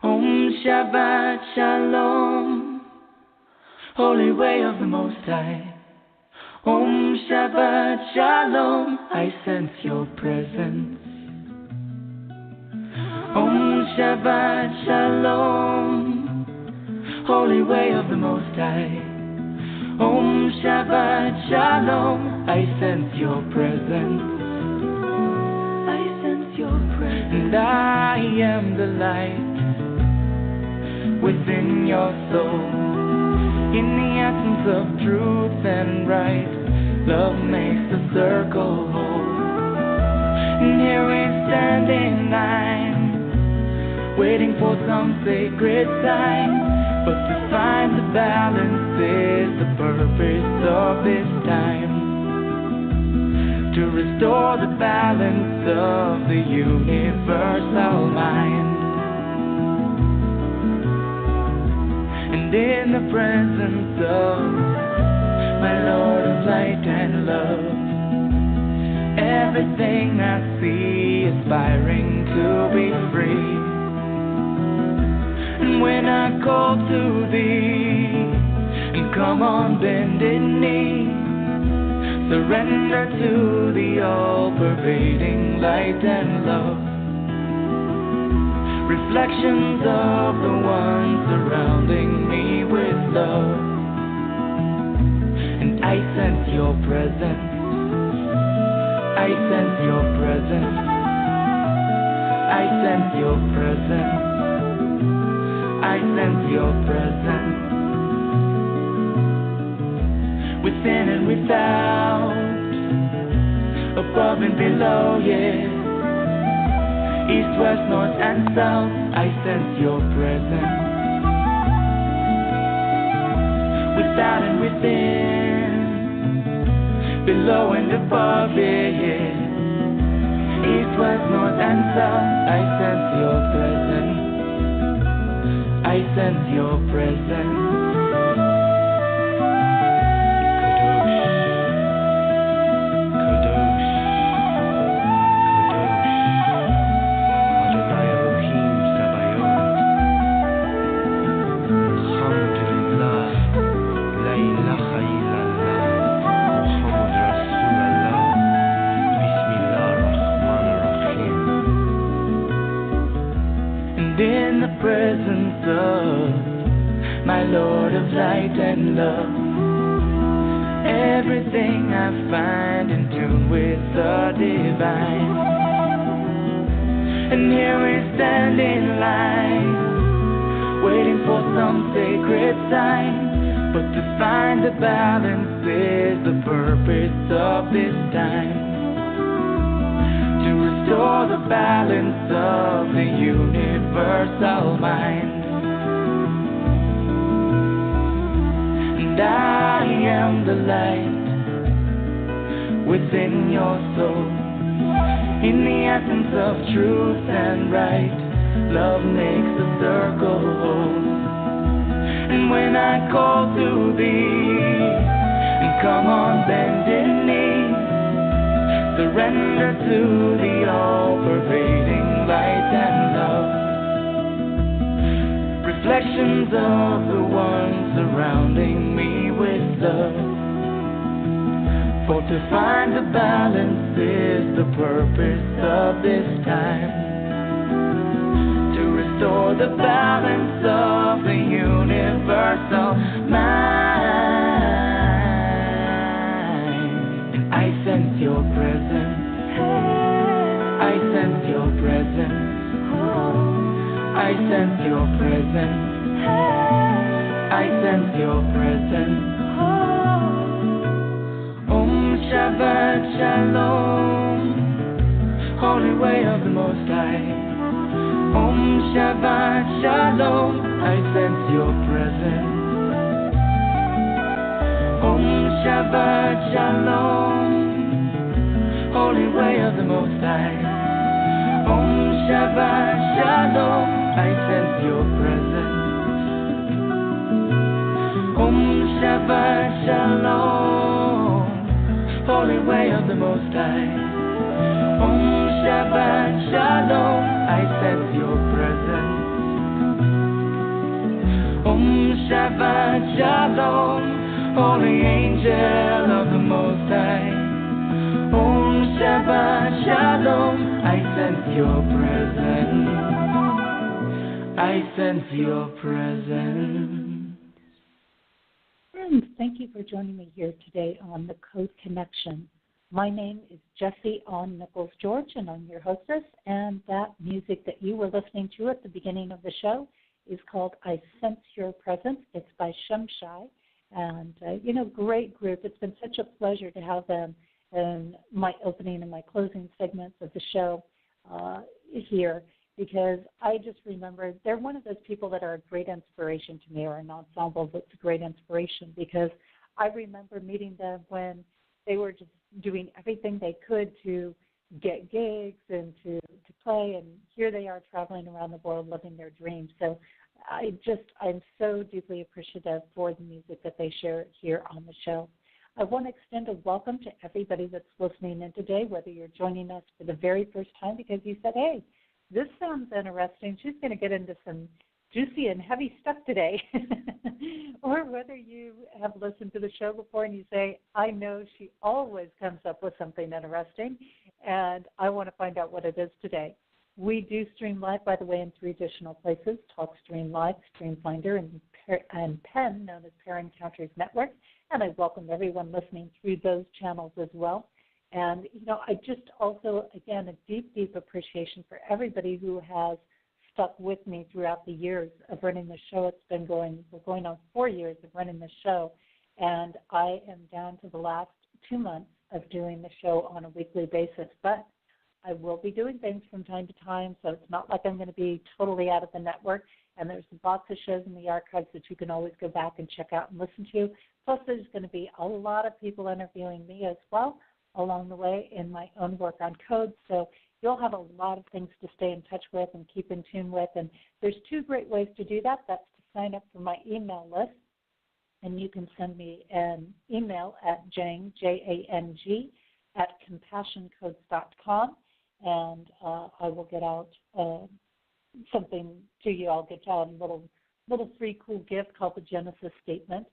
Om Shabbat Shalom, Holy Way of the Most High. Om Shabbat Shalom, I sense your presence. Om Shabbat Shalom, Holy Way of the Most High. Om Shabbat Shalom, I sense your presence. I sense your presence. And I am the light within your soul. In the essence of truth and right, love makes the circle whole. And here we stand in line, waiting for some sacred sign. But to find the balance is the purpose of this time. To restore the balance of the universal mind. And in the presence of my Lord of light and love, everything I see aspiring to be free. And when I call to thee, and come on bended knee, surrender to the all-pervading light and love. Reflections of the one surrounding me with love. And I sense your presence. I sense your presence. I sense your presence. I sense your presence. Within and without, above and below, yeah. East, west, north, and south, I sense your presence. Without and within, below and above, yeah, yeah. East, west, north, and south, I sense your presence. I sense your presence. Presence of my Lord of light and love, everything I find in tune with the divine. And here we stand in line, waiting for some sacred sign. But to find the balance is the purpose of this time. To restore the balance of the universal mind. And I am the light within your soul. In the essence of truth and right, love makes the circle whole. And when I call to thee, and come on bended knee, surrender to the all-pervading light and love. Reflections of the one surrounding me with love. For to find the balance is the purpose of this time. To restore the balance of the universal mind. And I sense your presence. I sense your presence. I sense your presence. I sense your presence. Om Shabbat Shalom, Holy Way of the Most High. Om Shabbat Shalom, I sense your presence. Om Shabbat Shalom, Holy Way of the Most High. Om Shabbat Shalom, I sense your presence. Om Shabbat Shalom, Holy Way of the Most High. Om Shabbat Shalom, I sense your presence. Shabbat Shalom, holy angel of the Most High. Om Shabbat Shalom, I sense your presence. I sense your presence. Friends, thank you for joining me here today on The Code Connection. My name is Jessie Ann Nichols George, and I'm your hostess. And that music that you were listening to at the beginning of the show is called I Sense Your Presence. It's by Shemshai. And, great group. It's been such a pleasure to have them in my opening and my closing segments of the show here, because I just remember they're one of those people that are a great inspiration to me, or an ensemble that's a great inspiration, because I remember meeting them when they were just doing everything they could to get gigs and to play, and here they are traveling around the world living their dreams. So I'm so deeply appreciative for the music that they share here on the show. I want to extend a welcome to everybody that's listening in today, whether you're joining us for the very first time because you said, hey, this sounds interesting. She's going to get into some juicy and heavy stuff today. Or whether you have listened to the show before and you say, I know she always comes up with something interesting, and I want to find out what it is today. We do stream live, by the way, in 3 additional places: TalkStream Live, StreamFinder, and PEN, known as Pair Encounters Network. And I welcome everyone listening through those channels as well. And, I just also, again, a deep, deep appreciation for everybody who has stuck with me throughout the years of running the show. We're going on 4 years of running the show, and I am down to the last 2 months of doing the show on a weekly basis. But I will be doing things from time to time, so it's not like I'm going to be totally out of the network. And there's lots of shows in the archives that you can always go back and check out and listen to. Plus, there's going to be a lot of people interviewing me as well along the way in my own work on code. So you'll have a lot of things to stay in touch with and keep in tune with. And there's 2 great ways to do that. That's to sign up for my email list. And you can send me an email at Jang, Jang, at compassioncodes.com. And I will get out something to you. I'll get out a little free cool gift called the Genesis Statement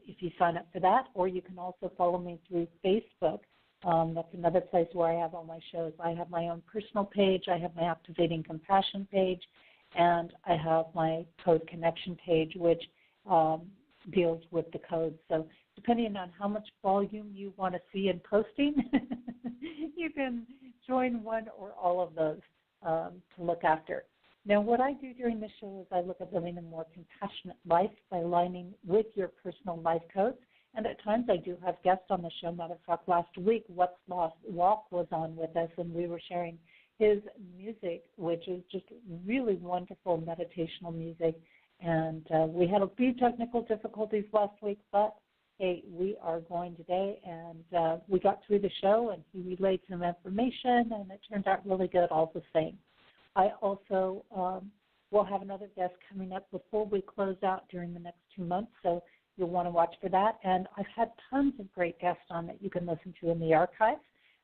if you sign up for that. Or you can also follow me through Facebook. That's another place where I have all my shows. I have my own personal page. I have my Activating Compassion page. And I have my Code Connection page, which deals with the codes. So depending on how much volume you want to see in posting, you can join one or all of those to look after. Now, what I do during the show is I look at living a more compassionate life by aligning with your personal life codes. And at times I do have guests on the show. Matter of fact, last week, What's Lost Walk was on with us, and we were sharing his music, which is just really wonderful meditational music. And we had a few technical difficulties last week, but hey, we are going today. And we got through the show, and he relayed some information, and it turned out really good all the same. I also will have another guest coming up before we close out during the next 2 months, so you'll want to watch for that. And I've had tons of great guests on that you can listen to in the archives.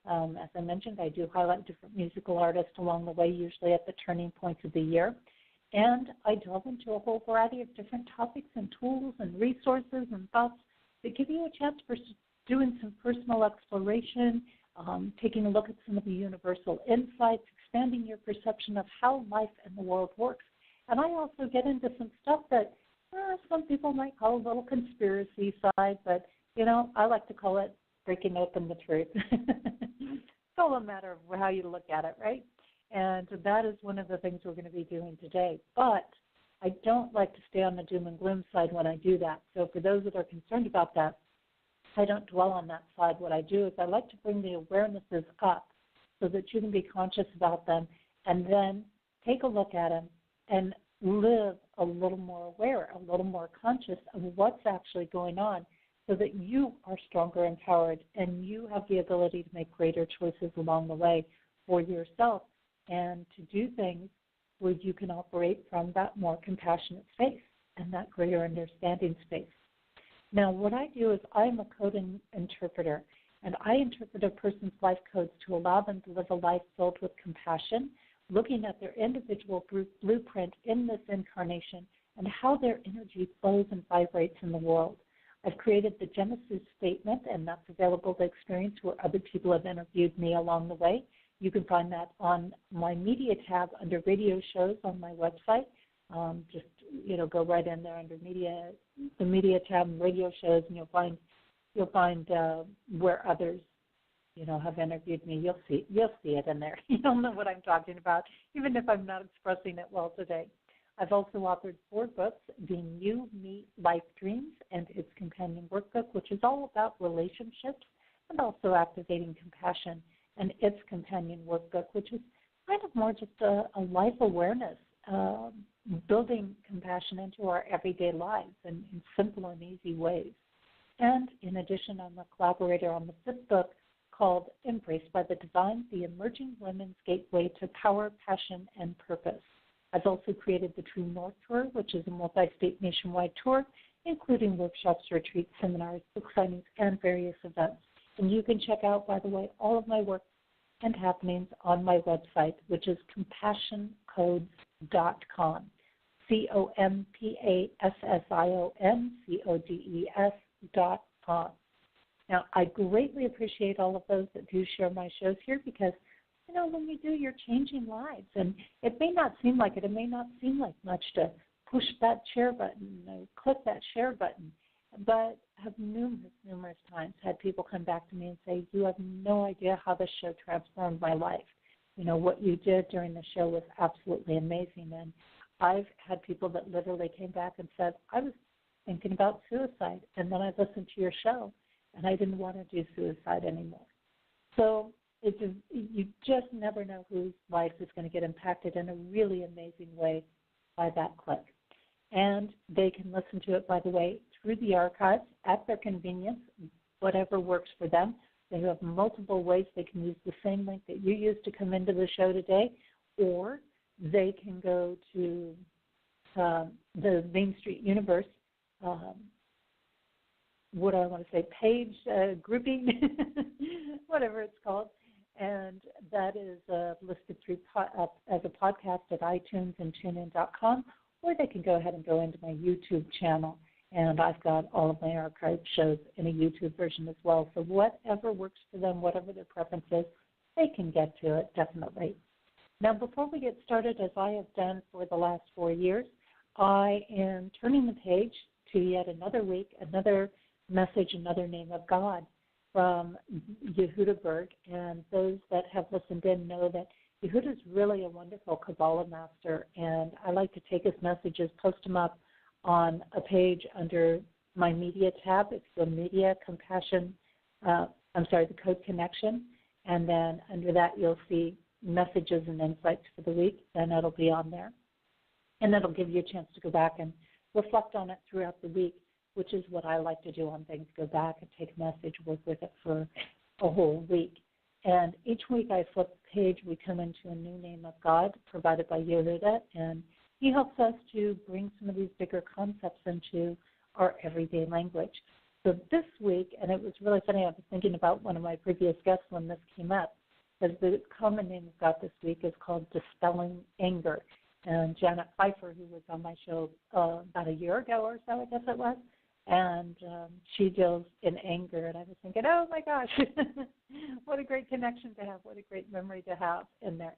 As I mentioned, I do highlight different musical artists along the way, usually at the turning points of the year. And I delve into a whole variety of different topics and tools and resources and thoughts that give you a chance for doing some personal exploration, taking a look at some of the universal insights, expanding your perception of how life and the world works. And I also get into some stuff that some people might call a little conspiracy side, but, I like to call it breaking open the truth. It's all a matter of how you look at it, right? And that is one of the things we're going to be doing today. But I don't like to stay on the doom and gloom side when I do that. So for those that are concerned about that, I don't dwell on that side. What I do is I like to bring the awarenesses up so that you can be conscious about them and then take a look at them and live a little more aware, a little more conscious of what's actually going on so that you are stronger empowered and you have the ability to make greater choices along the way for yourself and to do things where you can operate from that more compassionate space and that greater understanding space. Now, what I do is I'm a code interpreter, and I interpret a person's life codes to allow them to live a life filled with compassion, looking at their individual blueprint in this incarnation and how their energy flows and vibrates in the world. I've created the Genesis Statement, and that's available to experience where other people have interviewed me along the way. You can find that on my media tab under radio shows on my website. Just, go right in there under media, the media tab and radio shows, and you'll find where others, have interviewed me. You'll see it in there. You'll know what I'm talking about, even if I'm not expressing it well today. I've also authored 4 books, Being You, Me, Life Dreams, and its companion workbook, which is all about relationships and also activating compassion, and its companion workbook, which is kind of more just a life awareness, building compassion into our everyday lives in simple and easy ways. And in addition, I'm a collaborator on the 5th book called Embraced by the Divine, The Emerging Women's Gateway to Power, Passion, and Purpose. I've also created the True North Tour, which is a multi-state nationwide tour, including workshops, retreats, seminars, book signings, and various events. And you can check out, by the way, all of my work and happenings on my website, which is compassioncodes.com, COMPASSIONCODES.com. Now, I greatly appreciate all of those that do share my shows here because, when you do, you're changing lives. And it may not seem like it. It may not seem like much to push that share button or click that share button. But I've numerous times had people come back to me and say, you have no idea how this show transformed my life. What you did during the show was absolutely amazing. And I've had people that literally came back and said, I was thinking about suicide, and then I listened to your show, and I didn't want to do suicide anymore. So you just never know whose life is going to get impacted in a really amazing way by that click. And they can listen to it, by the way, through the archives at their convenience, whatever works for them. They have multiple ways they can use the same link that you used to come into the show today, or they can go to the Main Street Universe, page, grouping, whatever it's called, and that is listed through as a podcast at iTunes and TuneIn.com, or they can go ahead and go into my YouTube channel, and I've got all of my archive shows in a YouTube version as well. So whatever works for them, whatever their preference is, they can get to it, definitely. Now, before we get started, as I have done for the last 4 years, I am turning the page to yet another week, another message, another name of God from Yehuda Berg. And those that have listened in know that Yehuda is really a wonderful Kabbalah master, and I like to take his messages, post them up on a page under my media tab. It's the media compassion, the code connection, and then under that you'll see messages and insights for the week, and it'll be on there. And that'll give you a chance to go back and reflect on it throughout the week, which is what I like to do on things, go back and take a message, work with it for a whole week. And each week I flip the page, we come into a new name of God provided by Yehuda, and he helps us to bring some of these bigger concepts into our everyday language. So this week, and it was really funny, I was thinking about one of my previous guests when this came up, because the common name of God this week is called Dispelling Anger. And Janet Pfeiffer, who was on my show about a year ago or so, I guess it was, and she deals in anger. And I was thinking, oh, my gosh, what a great connection to have, what a great memory to have in there.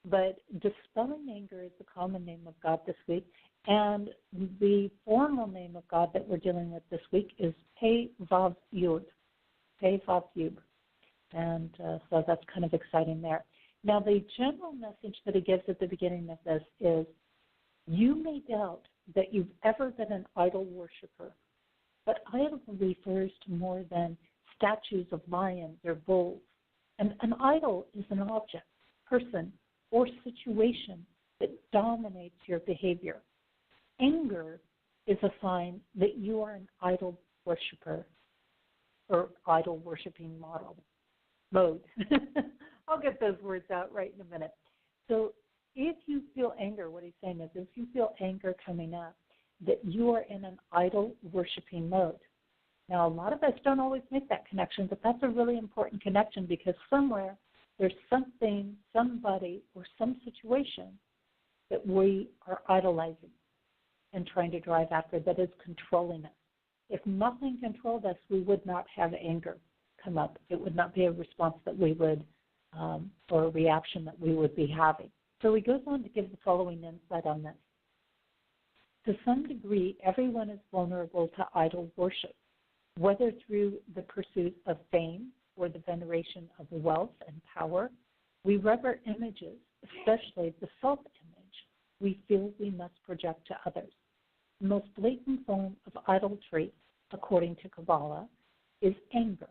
But dispelling anger is the common name of God this week. And the formal name of God that we're dealing with this week is Pei Vav Yud. Pei Vav Yud. And so that's kind of exciting there. Now, the general message that he gives at the beginning of this is, you may doubt that you've ever been an idol worshiper, but idol refers to more than statues of lions or bulls. And an idol is an object, person, or situation that dominates your behavior. Anger is a sign that you are an idol worshiper or idol worshiping mode. I'll get those words out right in a minute. So if you feel anger, what he's saying is if you feel anger coming up, that you are in an idol worshiping mode. Now, a lot of us don't always make that connection, but that's a really important connection because somewhere There's something, somebody, or some situation that we are idolizing and trying to drive after that is controlling us. If nothing controlled us, we would not have anger come up. It would not be a response that we would, or a reaction that we would be having. So he goes on to give the following insight on this. To some degree, everyone is vulnerable to idol worship, whether through the pursuit of fame or the veneration of wealth and power. We revere images, especially the self-image we feel we must project to others. The most blatant form of idolatry, according to Kabbalah, is anger.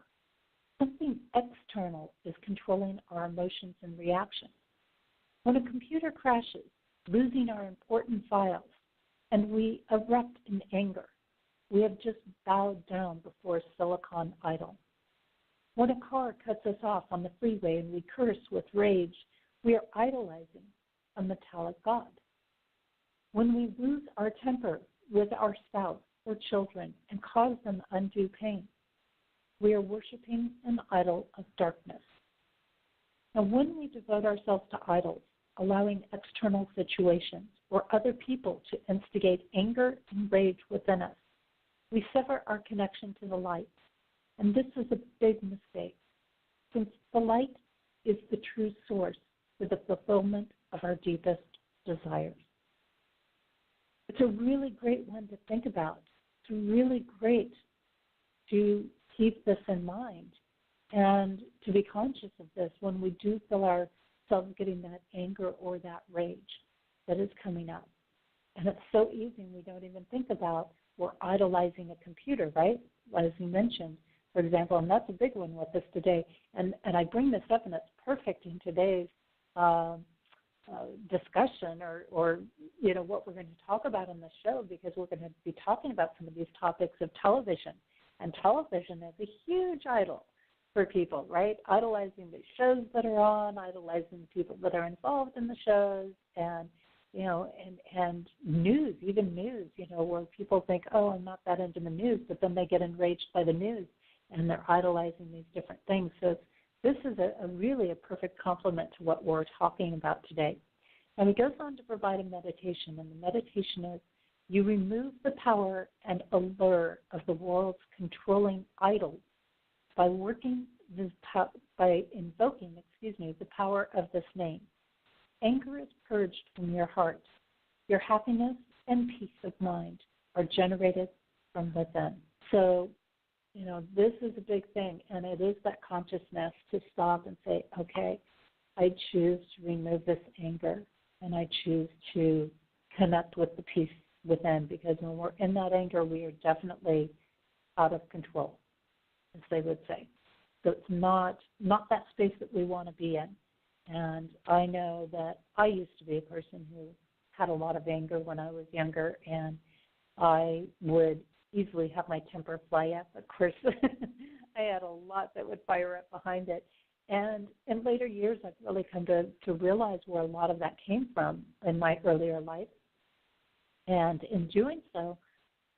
Something external is controlling our emotions and reactions. When a computer crashes, losing our important files, and we erupt in anger, we have just bowed down before a silicon idol. When a car cuts us off on the freeway and we curse with rage, we are idolizing a metallic god. When we lose our temper with our spouse or children and cause them undue pain, we are worshiping an idol of darkness. Now, when we devote ourselves to idols, allowing external situations or other people to instigate anger and rage within us, we sever our connection to the light. And this is a big mistake, since the light is the true source for the fulfillment of our deepest desires. It's a really great one to think about. It's really great to keep this in mind and to be conscious of this when we do feel ourselves getting that anger or that rage that is coming up. And it's so easy, and we don't even think about we're idolizing a computer, right? As you mentioned, for example, and that's a big one with us today. And I bring this up, and it's perfect in today's discussion or you know what we're going to talk about on the show, because we're going to be talking about some of these topics of television. And television is a huge idol for people, right? Idolizing the shows that are on, idolizing people that are involved in the shows, and you know, and news, even news, you know, where people think, oh, I'm not that into the news, but then they get enraged by the news, and they're idolizing these different things. So this is really a perfect complement to what we're talking about today. And he goes on to provide a meditation, and the meditation is, you remove the power and allure of the world's controlling idols by invoking the power of this name. Anger is purged from your heart. Your happiness and peace of mind are generated from within. So, you know, this is a big thing, and it is that consciousness to stop and say, okay, I choose to remove this anger, and I choose to connect with the peace within, because when we're in that anger, we are definitely out of control, as they would say. So it's not that space that we want to be in. And I know that I used to be a person who had a lot of anger when I was younger, and I would easily have my temper fly up. Of course, I had a lot that would fire up behind it. And in later years, I've really come to realize where a lot of that came from in my earlier life. And in doing so,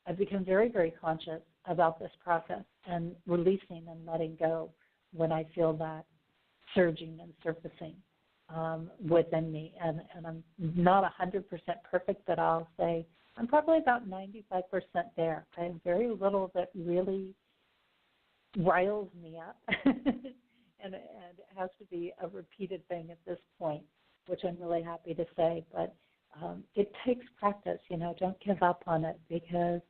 I've become very, very conscious about this process and releasing and letting go when I feel that surging and surfacing within me. And I'm not 100% perfect, but I'll say I'm probably about 95% there. I have very little that really riles me up, and it has to be a repeated thing at this point, which I'm really happy to say. But it takes practice, you know. Don't give up on it, because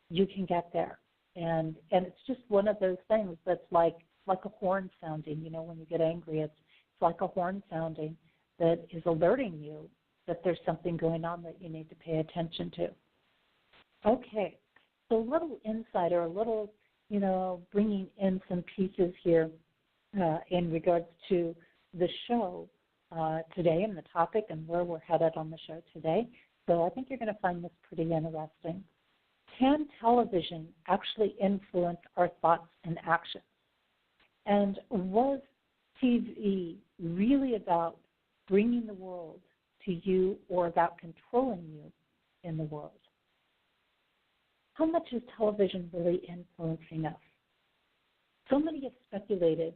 you can get there. And it's just one of those things that's like a horn sounding, you know, when you get angry. It's like a horn sounding that is alerting you that there's something going on that you need to pay attention to. Okay, so a little insight, or a little, you know, bringing in some pieces here in regards to the show today and the topic and where we're headed on the show today. So I think you're going to find this pretty interesting. Can television actually influence our thoughts and actions? And was TV really about bringing the world to you, or about controlling you in the world? How much is television really influencing us? So many have speculated,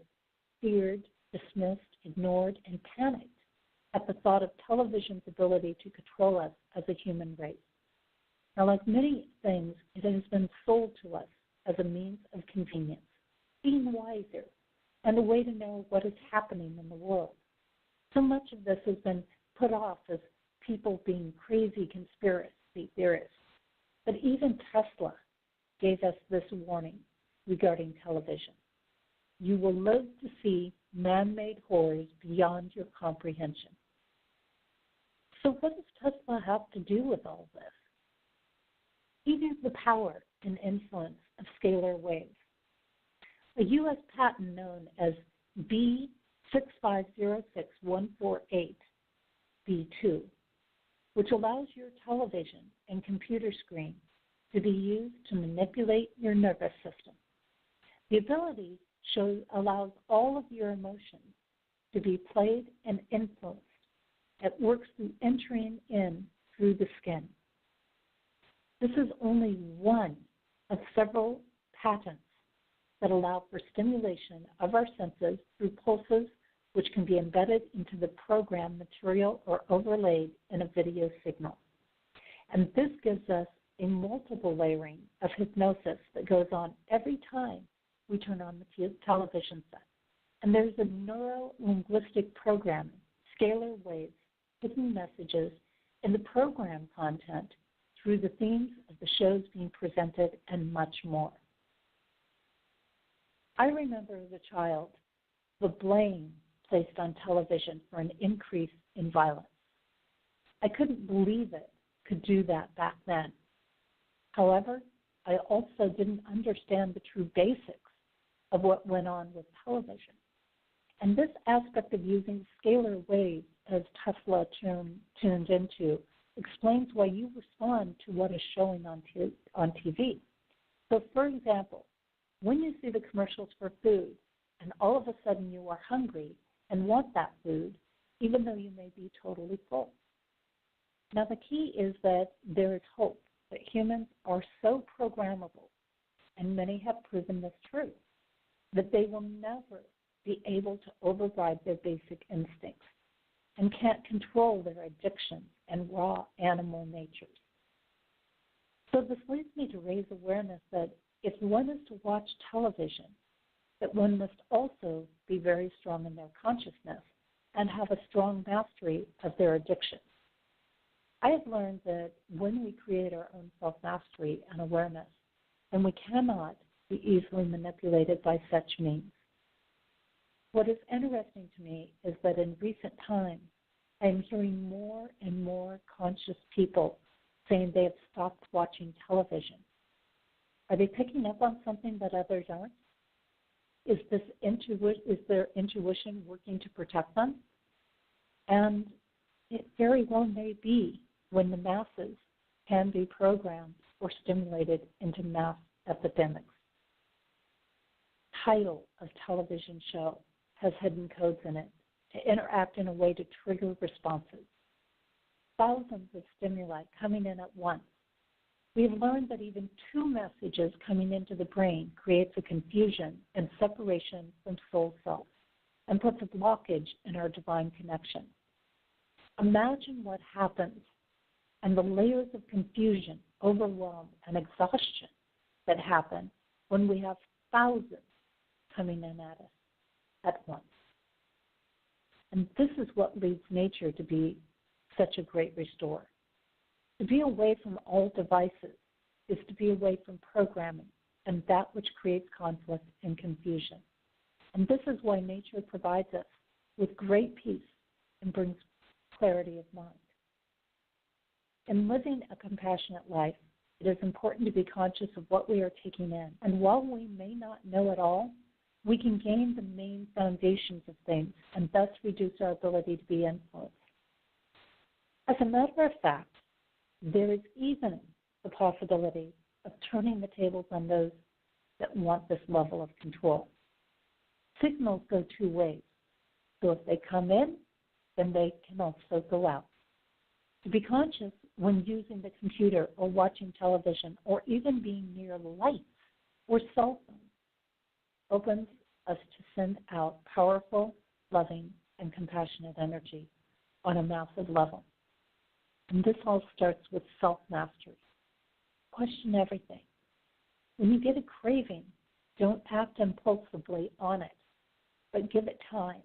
feared, dismissed, ignored, and panicked at the thought of television's ability to control us as a human race. Now, like many things, it has been sold to us as a means of convenience, being wiser, and a way to know what is happening in the world. So much of this has been put off as people being crazy conspiracy theorists. But even Tesla gave us this warning regarding television. You will live to see man-made horrors beyond your comprehension. So what does Tesla have to do with all this? He has the power and influence of scalar waves. A U.S. patent known as B6506148, B2, which allows your television and computer screen to be used to manipulate your nervous system. The ability allows all of your emotions to be played and influenced. It works through entering in through the skin. This is only one of several patents that allow for stimulation of our senses through pulses which can be embedded into the program material or overlaid in a video signal. And this gives us a multiple layering of hypnosis that goes on every time we turn on the television set. And there's a neuro-linguistic programming, scalar waves, hidden messages in the program content through the themes of the shows being presented and much more. I remember as a child the blame placed on television for an increase in violence. I couldn't believe it could do that back then. However, I also didn't understand the true basics of what went on with television. And this aspect of using scalar waves, as Tesla tuned into, explains why you respond to what is showing on TV. So, for example, when you see the commercials for food and all of a sudden you are hungry and want that food, even though you may be totally full. Now, the key is that there is hope, that humans are so programmable, and many have proven this true, that they will never be able to override their basic instincts and can't control their addictions and raw animal natures. So this leads me to raise awareness that if one is to watch television, that one must also be very strong in their consciousness and have a strong mastery of their addictions. I have learned that when we create our own self-mastery and awareness, then we cannot be easily manipulated by such means. What is interesting to me is that in recent times, I am hearing more and more conscious people saying they have stopped watching television. Are they picking up on something that others aren't? Is their intuition working to protect them? And it very well may be when the masses can be programmed or stimulated into mass epidemics. Title of television show has hidden codes in it to interact in a way to trigger responses. Thousands of stimuli coming in at once. We have learned that even two messages coming into the brain creates a confusion and separation from soul self and puts a blockage in our divine connection. Imagine what happens and the layers of confusion, overwhelm, and exhaustion that happen when we have thousands coming in at us at once. And this is what leads nature to be such a great restorer. To be away from all devices is to be away from programming and that which creates conflict and confusion. And this is why nature provides us with great peace and brings clarity of mind. In living a compassionate life, it is important to be conscious of what we are taking in. And while we may not know it all, we can gain the main foundations of things and thus reduce our ability to be influenced. As a matter of fact, there is even the possibility of turning the tables on those that want this level of control. Signals go two ways. So if they come in, then they can also go out. To be conscious when using the computer or watching television or even being near lights or cell phones opens us to send out powerful loving, and compassionate energy on a massive level. And this all starts with self-mastery. Question everything. When you get a craving, don't act impulsively on it, but give it time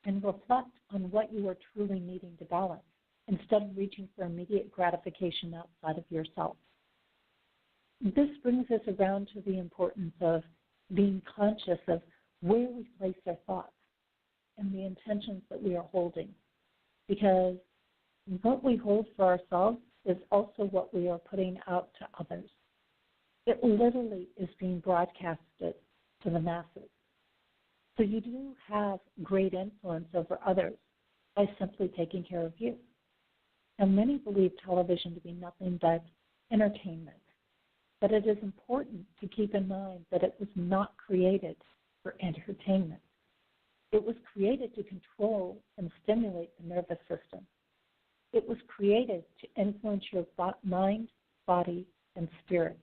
and reflect on what you are truly needing to balance instead of reaching for immediate gratification outside of yourself. This brings us around to the importance of being conscious of where we place our thoughts and the intentions that we are holding, because what we hold for ourselves is also what we are putting out to others. It literally is being broadcasted to the masses. So you do have great influence over others by simply taking care of you. And many believe television to be nothing but entertainment. But it is important to keep in mind that it was not created for entertainment. It was created to control and stimulate the nervous system. It was created to influence your mind, body, and spirit.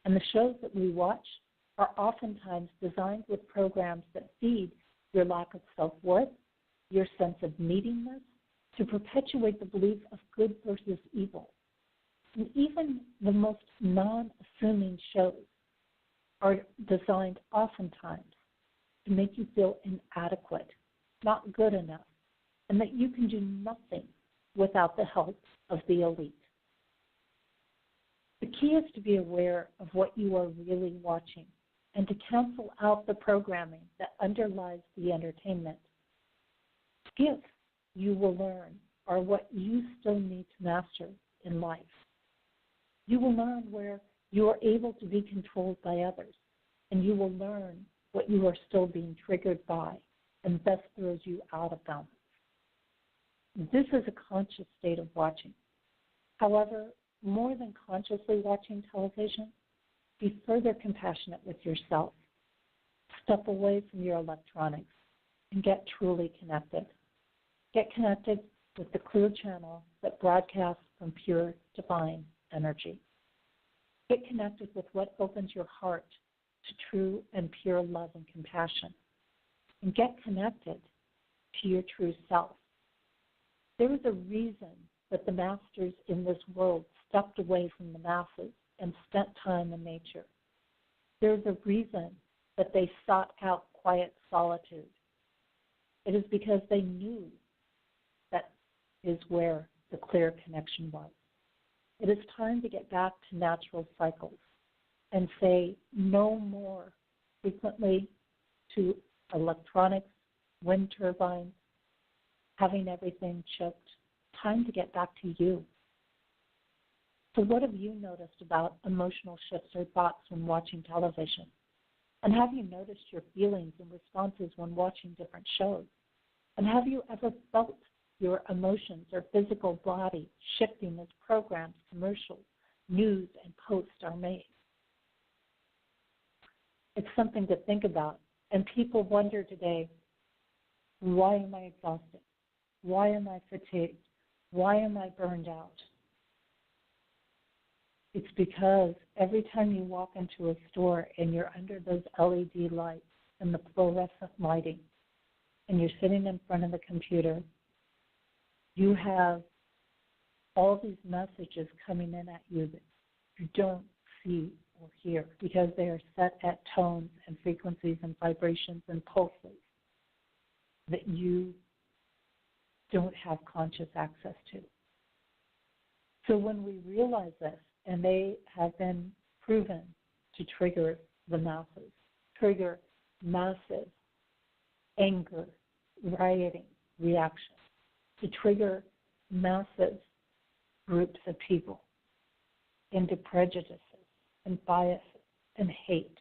And the shows that we watch are oftentimes designed with programs that feed your lack of self-worth, your sense of neediness, to perpetuate the belief of good versus evil. And even the most non-assuming shows are designed oftentimes to make you feel inadequate, not good enough, and that you can do nothing without the help of the elite. The key is to be aware of what you are really watching and to cancel out the programming that underlies the entertainment. Gifts you will learn are what you still need to master in life. You will learn where you are able to be controlled by others, and you will learn what you are still being triggered by, and thus throws you out of balance. This is a conscious state of watching. However, more than consciously watching television, be further compassionate with yourself. Step away from your electronics and get truly connected. Get connected with the clear channel that broadcasts from pure divine energy. Get connected with what opens your heart to true and pure love and compassion. And get connected to your true self. There is a reason that the masters in this world stepped away from the masses and spent time in nature. There is a reason that they sought out quiet solitude. It is because they knew that is where the clear connection was. It is time to get back to natural cycles and say no more frequently to electronics, wind turbines, having everything choked. Time to get back to you. So what have you noticed about emotional shifts or thoughts when watching television? And have you noticed your feelings and responses when watching different shows? And have you ever felt your emotions or physical body shifting as programs, commercials, news, and posts are made? It's something to think about. And people wonder today, why am I exhausted? Why am I fatigued? Why am I burned out? It's because every time you walk into a store and you're under those LED lights and the fluorescent lighting, and you're sitting in front of the computer, you have all these messages coming in at you that you don't see or hear because they are set at tones and frequencies and vibrations and pulses that you don't have conscious access to. So when we realize this, and they have been proven to trigger the masses, trigger massive anger, rioting, reaction, to trigger massive groups of people into prejudices and biases and hate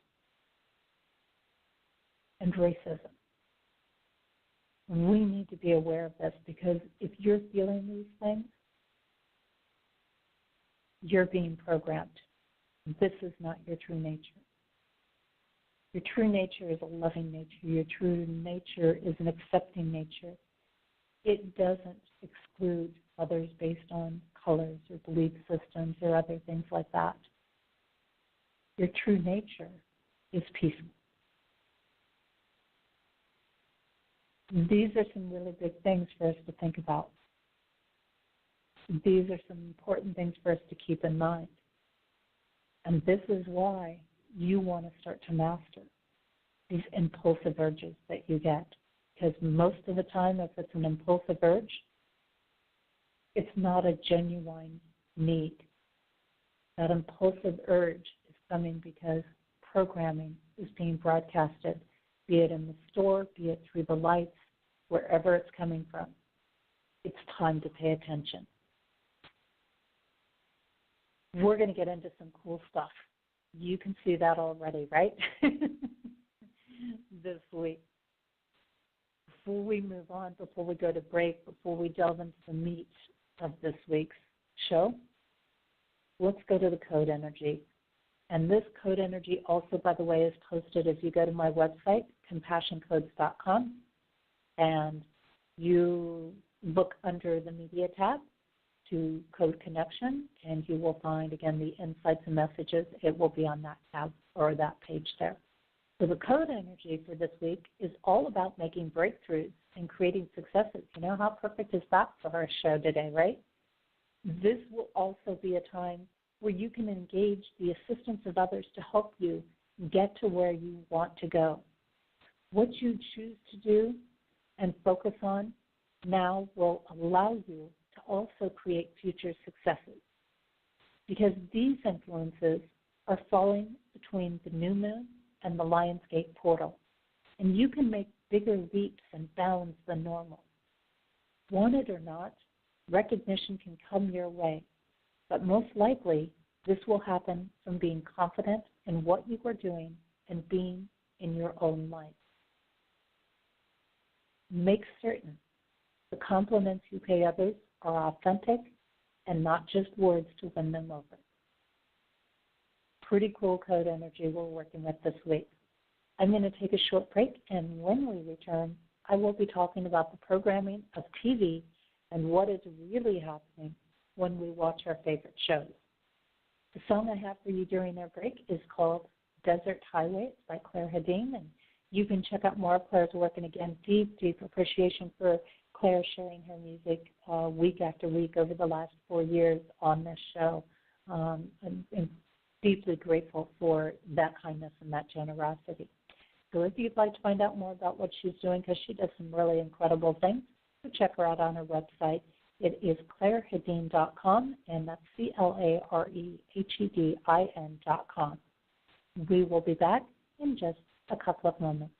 and racism. We need to be aware of this because if you're feeling these things, you're being programmed. This is not your true nature. Your true nature is a loving nature. Your true nature is an accepting nature. It doesn't exclude others based on colors or belief systems or other things like that. Your true nature is peaceful. These are some really big things for us to think about. These are some important things for us to keep in mind. And this is why you want to start to master these impulsive urges that you get. Because most of the time, if it's an impulsive urge, it's not a genuine need. That impulsive urge is coming because programming is being broadcasted, be it in the store, be it through the lights, wherever it's coming from. It's time to pay attention. We're going to get into some cool stuff. You can see that already, right? This week. Before we move on, before we go to break, before we delve into the meat of this week's show, let's go to the code energy. And this code energy also, by the way, is posted as you go to my website, compassioncodes.com, and you look under the media tab to Code Connection, and you will find, again, the insights and messages. It will be on that tab or that page there. So the code energy for this week is all about making breakthroughs and creating successes. You know, how perfect is that for our show today, right? This will also be a time where you can engage the assistance of others to help you get to where you want to go. What you choose to do and focus on now will allow you to also create future successes, because these influences are falling between the new moon and the Lionsgate portal, and you can make bigger leaps and bounds than normal. Want it or not, recognition can come your way, but most likely this will happen from being confident in what you are doing and being in your own life. Make certain the compliments you pay others are authentic and not just words to win them over. Pretty cool code energy we're working with this week. I'm going to take a short break, and when we return, I will be talking about the programming of TV and what is really happening when we watch our favorite shows. The song I have for you during our break is called Desert Highway. It's by Claire Hedin, and you can check out more of Claire's work. And again, deep appreciation for Claire sharing her music week after week over the last 4 years on this show. I'm deeply grateful for that kindness and that generosity. So if you'd like to find out more about what she's doing, because she does some really incredible things, so check her out on her website. It is ClaireHedin.com, and that's CLAREHEDIN.com. We will be back in just a couple of moments.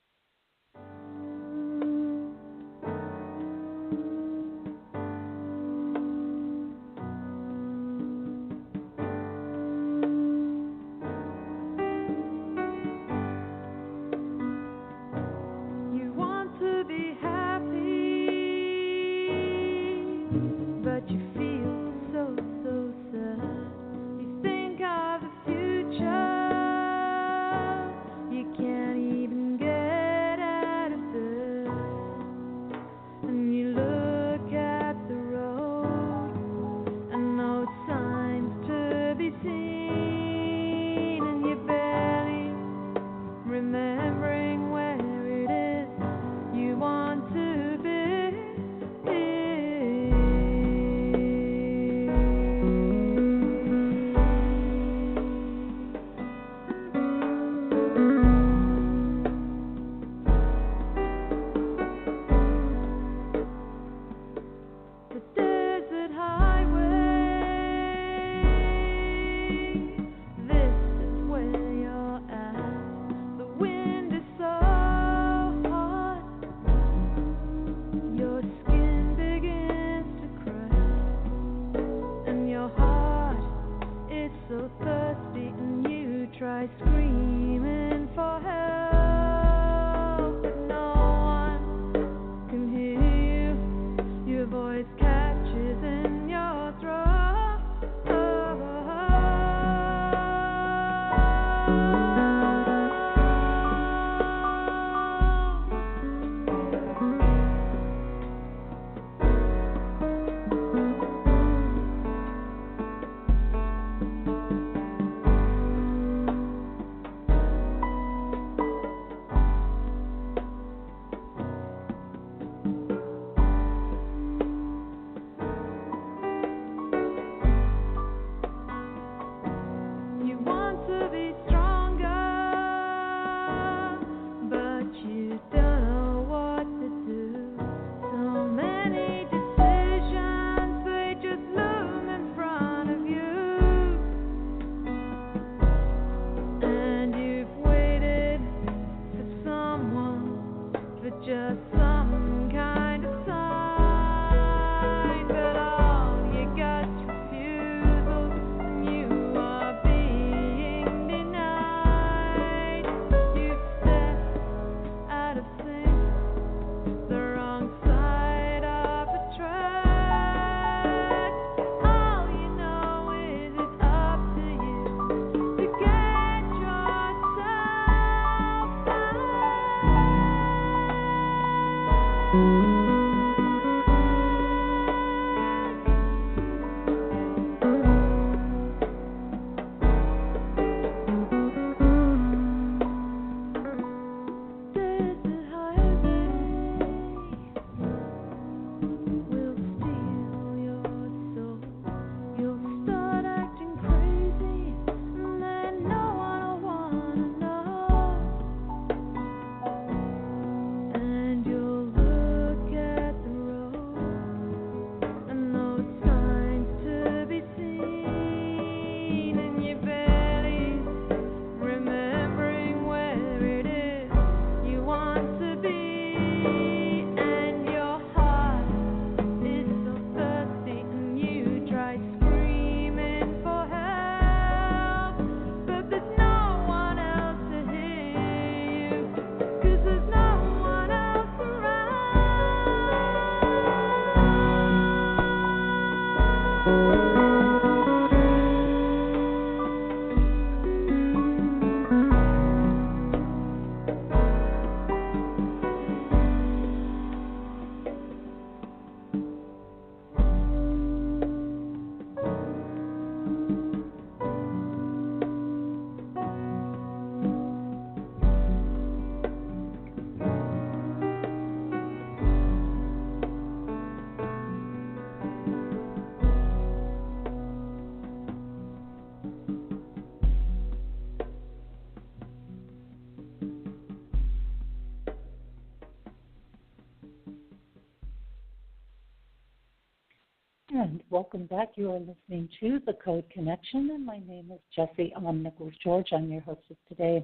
And welcome back. You are listening to The Code Connection, and my name is Jessie Nichols George. I'm your hostess today.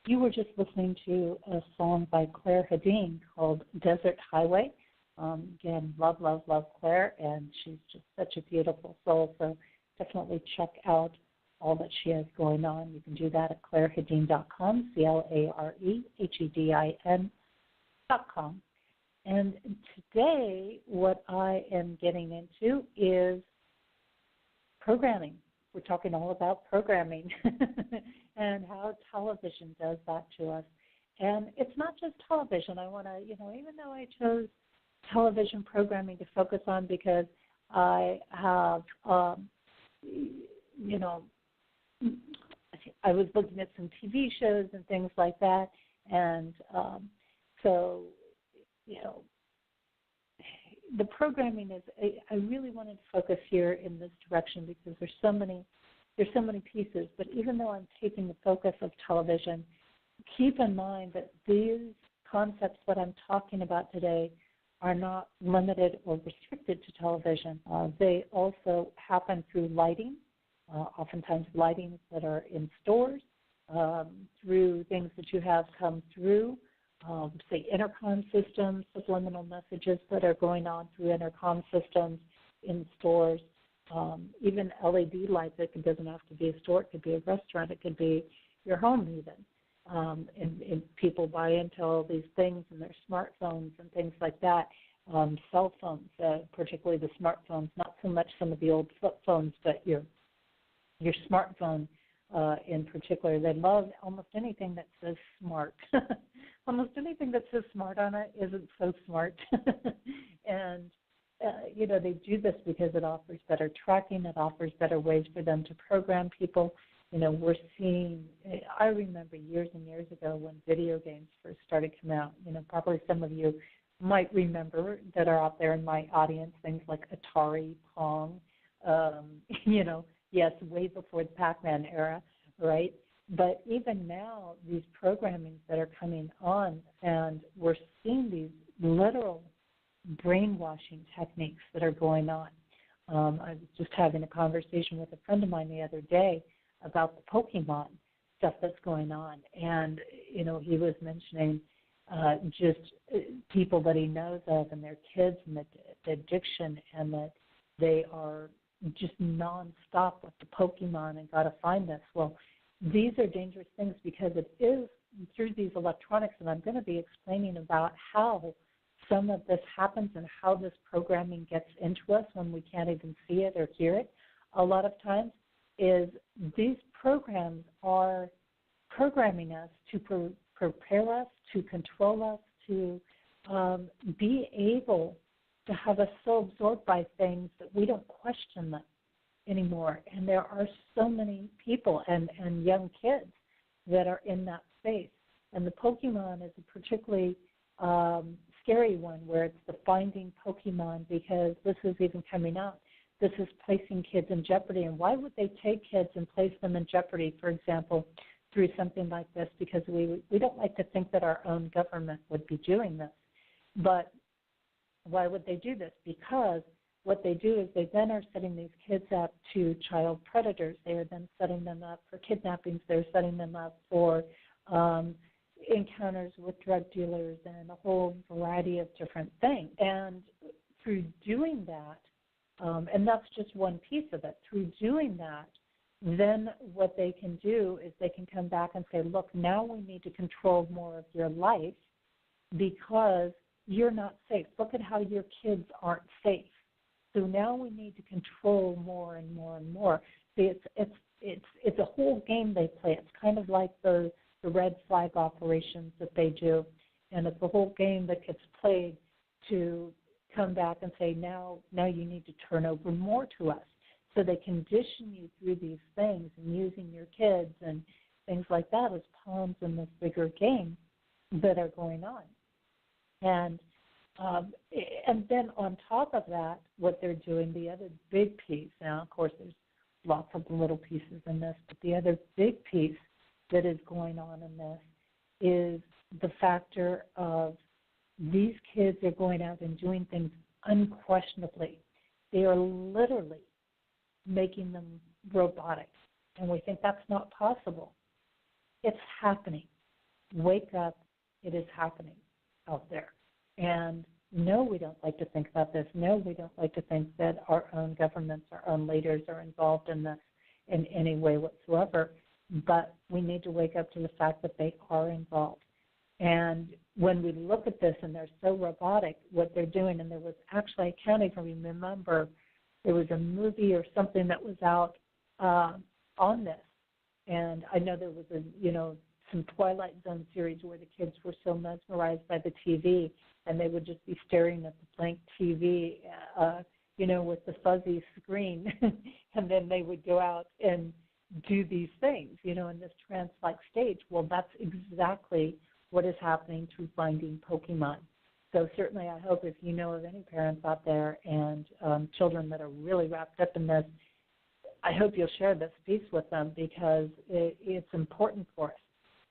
You were just listening to a song by Claire Hedin called Desert Highway. Again, love Claire, and she's just such a beautiful soul, so definitely check out all that she has going on. You can do that at clairehedin.com, CLAREHEDIN.com. And today, what I am getting into is programming. We're talking all about programming and how television does that to us. And it's not just television. I want to, even though I chose television programming to focus on because I have, I was looking at some TV shows and things like that, and so the programming is. I really wanted to focus here in this direction because there's so many pieces. But even though I'm taking the focus of television, keep in mind that these concepts that I'm talking about today are not limited or restricted to television. They also happen through lighting, oftentimes lightings that are in stores, through things that you have come through, say intercom systems, subliminal messages that are going on through intercom systems in stores, even LED lights. It doesn't have to be a store. It could be a restaurant. It could be your home even. And people buy into all these things in their smartphones and things like that. Cell phones, particularly the smartphones, not so much some of the old flip phones, but your smartphone in particular. They love almost anything that says smart. Almost anything that says smart on it isn't so smart. And, they do this because it offers better tracking. It offers better ways for them to program people. We're seeing, I remember years and years ago when video games first started coming out, probably some of you might remember that are out there in my audience, things like Atari, Pong, yes, way before the Pac-Man era, right? But even now, these programmings that are coming on, and we're seeing these literal brainwashing techniques that are going on. I was just having a conversation with a friend of mine the other day about the Pokemon stuff that's going on. And, he was mentioning just people that he knows of and their kids and the addiction, and that they are just nonstop with the Pokemon and got to find this. Well, these are dangerous things because it is through these electronics, and I'm going to be explaining about how some of this happens and how this programming gets into us when we can't even see it or hear it. A lot of times is these programs are programming us to prepare us, to control us, to be able to have us so absorbed by things that we don't question them anymore. And there are so many people and young kids that are in that space. And the Pokemon is a particularly scary one, where it's the finding Pokemon, because this is even coming out. This is placing kids in jeopardy. And why would they take kids and place them in jeopardy, for example, through something like this? Because we don't like to think that our own government would be doing this. But why would they do this? Because what they do is they then are setting these kids up to child predators. They are then setting them up for kidnappings. They're setting them up for encounters with drug dealers and a whole variety of different things. And through doing that, and that's just one piece of it, through doing that, then what they can do is they can come back and say, look, now we need to control more of your life because you're not safe. Look at how your kids aren't safe. So now we need to control more and more and more. See, it's a whole game they play. It's kind of like the red flag operations that they do, and it's a whole game that gets played to come back and say, now you need to turn over more to us. So they condition you through these things and using your kids and things like that as pawns in this bigger game that are going on. And then on top of that, what they're doing, the other big piece, now of course there's lots of little pieces in this, but the other big piece that is going on in this is the factor of these kids are going out and doing things unquestionably. They are literally making them robotic. And we think that's not possible. It's happening. Wake up. It is happening out there. And no, we don't like to think about this. No, we don't like to think that our own governments, our own leaders are involved in this in any way whatsoever. But we need to wake up to the fact that they are involved. And when we look at this and they're so robotic, what they're doing, and there was actually, I can't even remember, there was a movie or something that was out on this. And I know there was some Twilight Zone series where the kids were so mesmerized by the TV and they would just be staring at the blank TV, with the fuzzy screen. And then they would go out and do these things, in this trance-like stage. Well, that's exactly what is happening through finding Pokemon. So certainly I hope if you know of any parents out there and children that are really wrapped up in this, I hope you'll share this piece with them because it's important for us.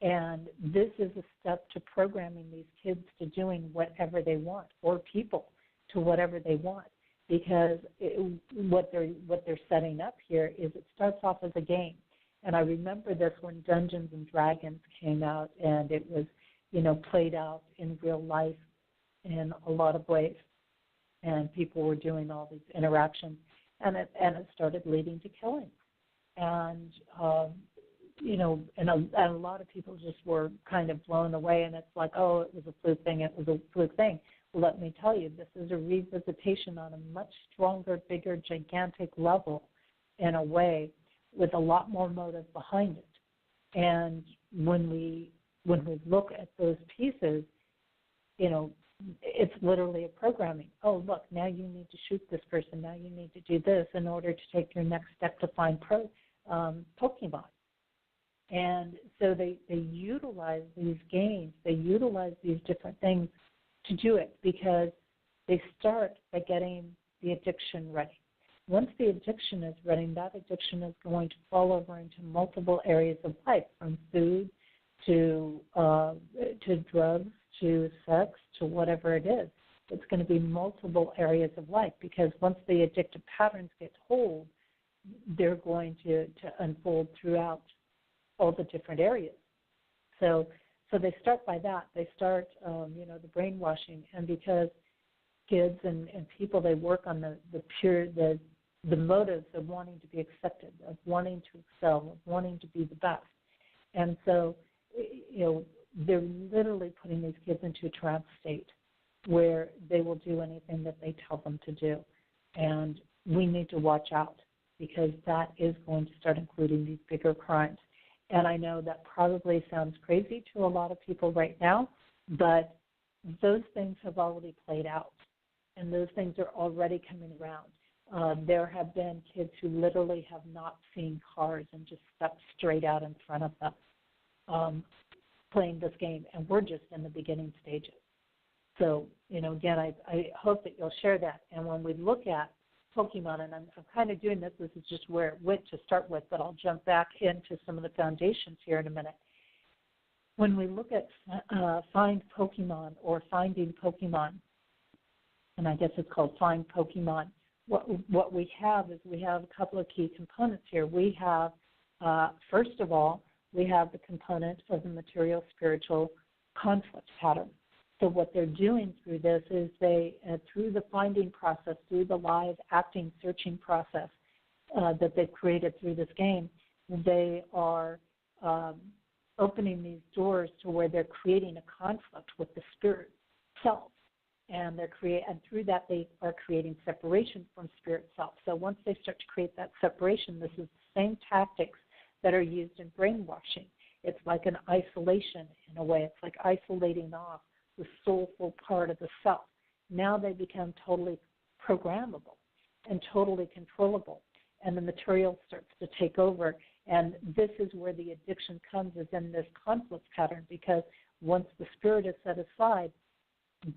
And this is a step to programming these kids to doing whatever they want, or people to whatever they want. Because what they're setting up here is it starts off as a game. And I remember this when Dungeons and Dragons came out, and it was, played out in real life in a lot of ways. And people were doing all these interactions, and it started leading to killing. And and a lot of people just were kind of blown away, and it's like, oh, it was a fluke thing, it was a fluke thing. Well, let me tell you, this is a revisitation on a much stronger, bigger, gigantic level in a way with a lot more motive behind it. And when we look at those pieces, it's literally a programming. Oh, look, now you need to shoot this person. Now you need to do this in order to take your next step to find Pokemon. And so they utilize these games, they utilize these different things to do it because they start by getting the addiction ready. Once the addiction is ready, that addiction is going to fall over into multiple areas of life, from food to drugs to sex to whatever it is. It's going to be multiple areas of life because once the addictive patterns get hold, they're going to unfold throughout all the different areas. So they start by that. They start, the brainwashing, and because kids and people, they work on the motives of wanting to be accepted, of wanting to excel, of wanting to be the best. And so, they're literally putting these kids into a trance state where they will do anything that they tell them to do. And we need to watch out because that is going to start including these bigger crimes. And I know that probably sounds crazy to a lot of people right now, but those things have already played out, and those things are already coming around. There have been kids who literally have not seen cars and just stepped straight out in front of them playing this game, and we're just in the beginning stages. So, again, I hope that you'll share that. And when we look at Pokemon, and I'm kind of doing this is just where it went to start with, but I'll jump back into some of the foundations here in a minute. When we look at Find Pokemon or Finding Pokemon, and I guess it's called Find Pokemon, what we have is we have a couple of key components here. We have, first of all, we have the component of the material-spiritual conflict pattern. So what they're doing through this is they, through the finding process, through the live acting, searching process that they've created through this game, they are opening these doors to where they're creating a conflict with the spirit self. And through that they are creating separation from spirit self. So once they start to create that separation, this is the same tactics that are used in brainwashing. It's like an isolation in a way. It's like isolating off the soulful part of the self. Now they become totally programmable and totally controllable, and the material starts to take over. And this is where the addiction comes, is in this conflict pattern, because once the spirit is set aside,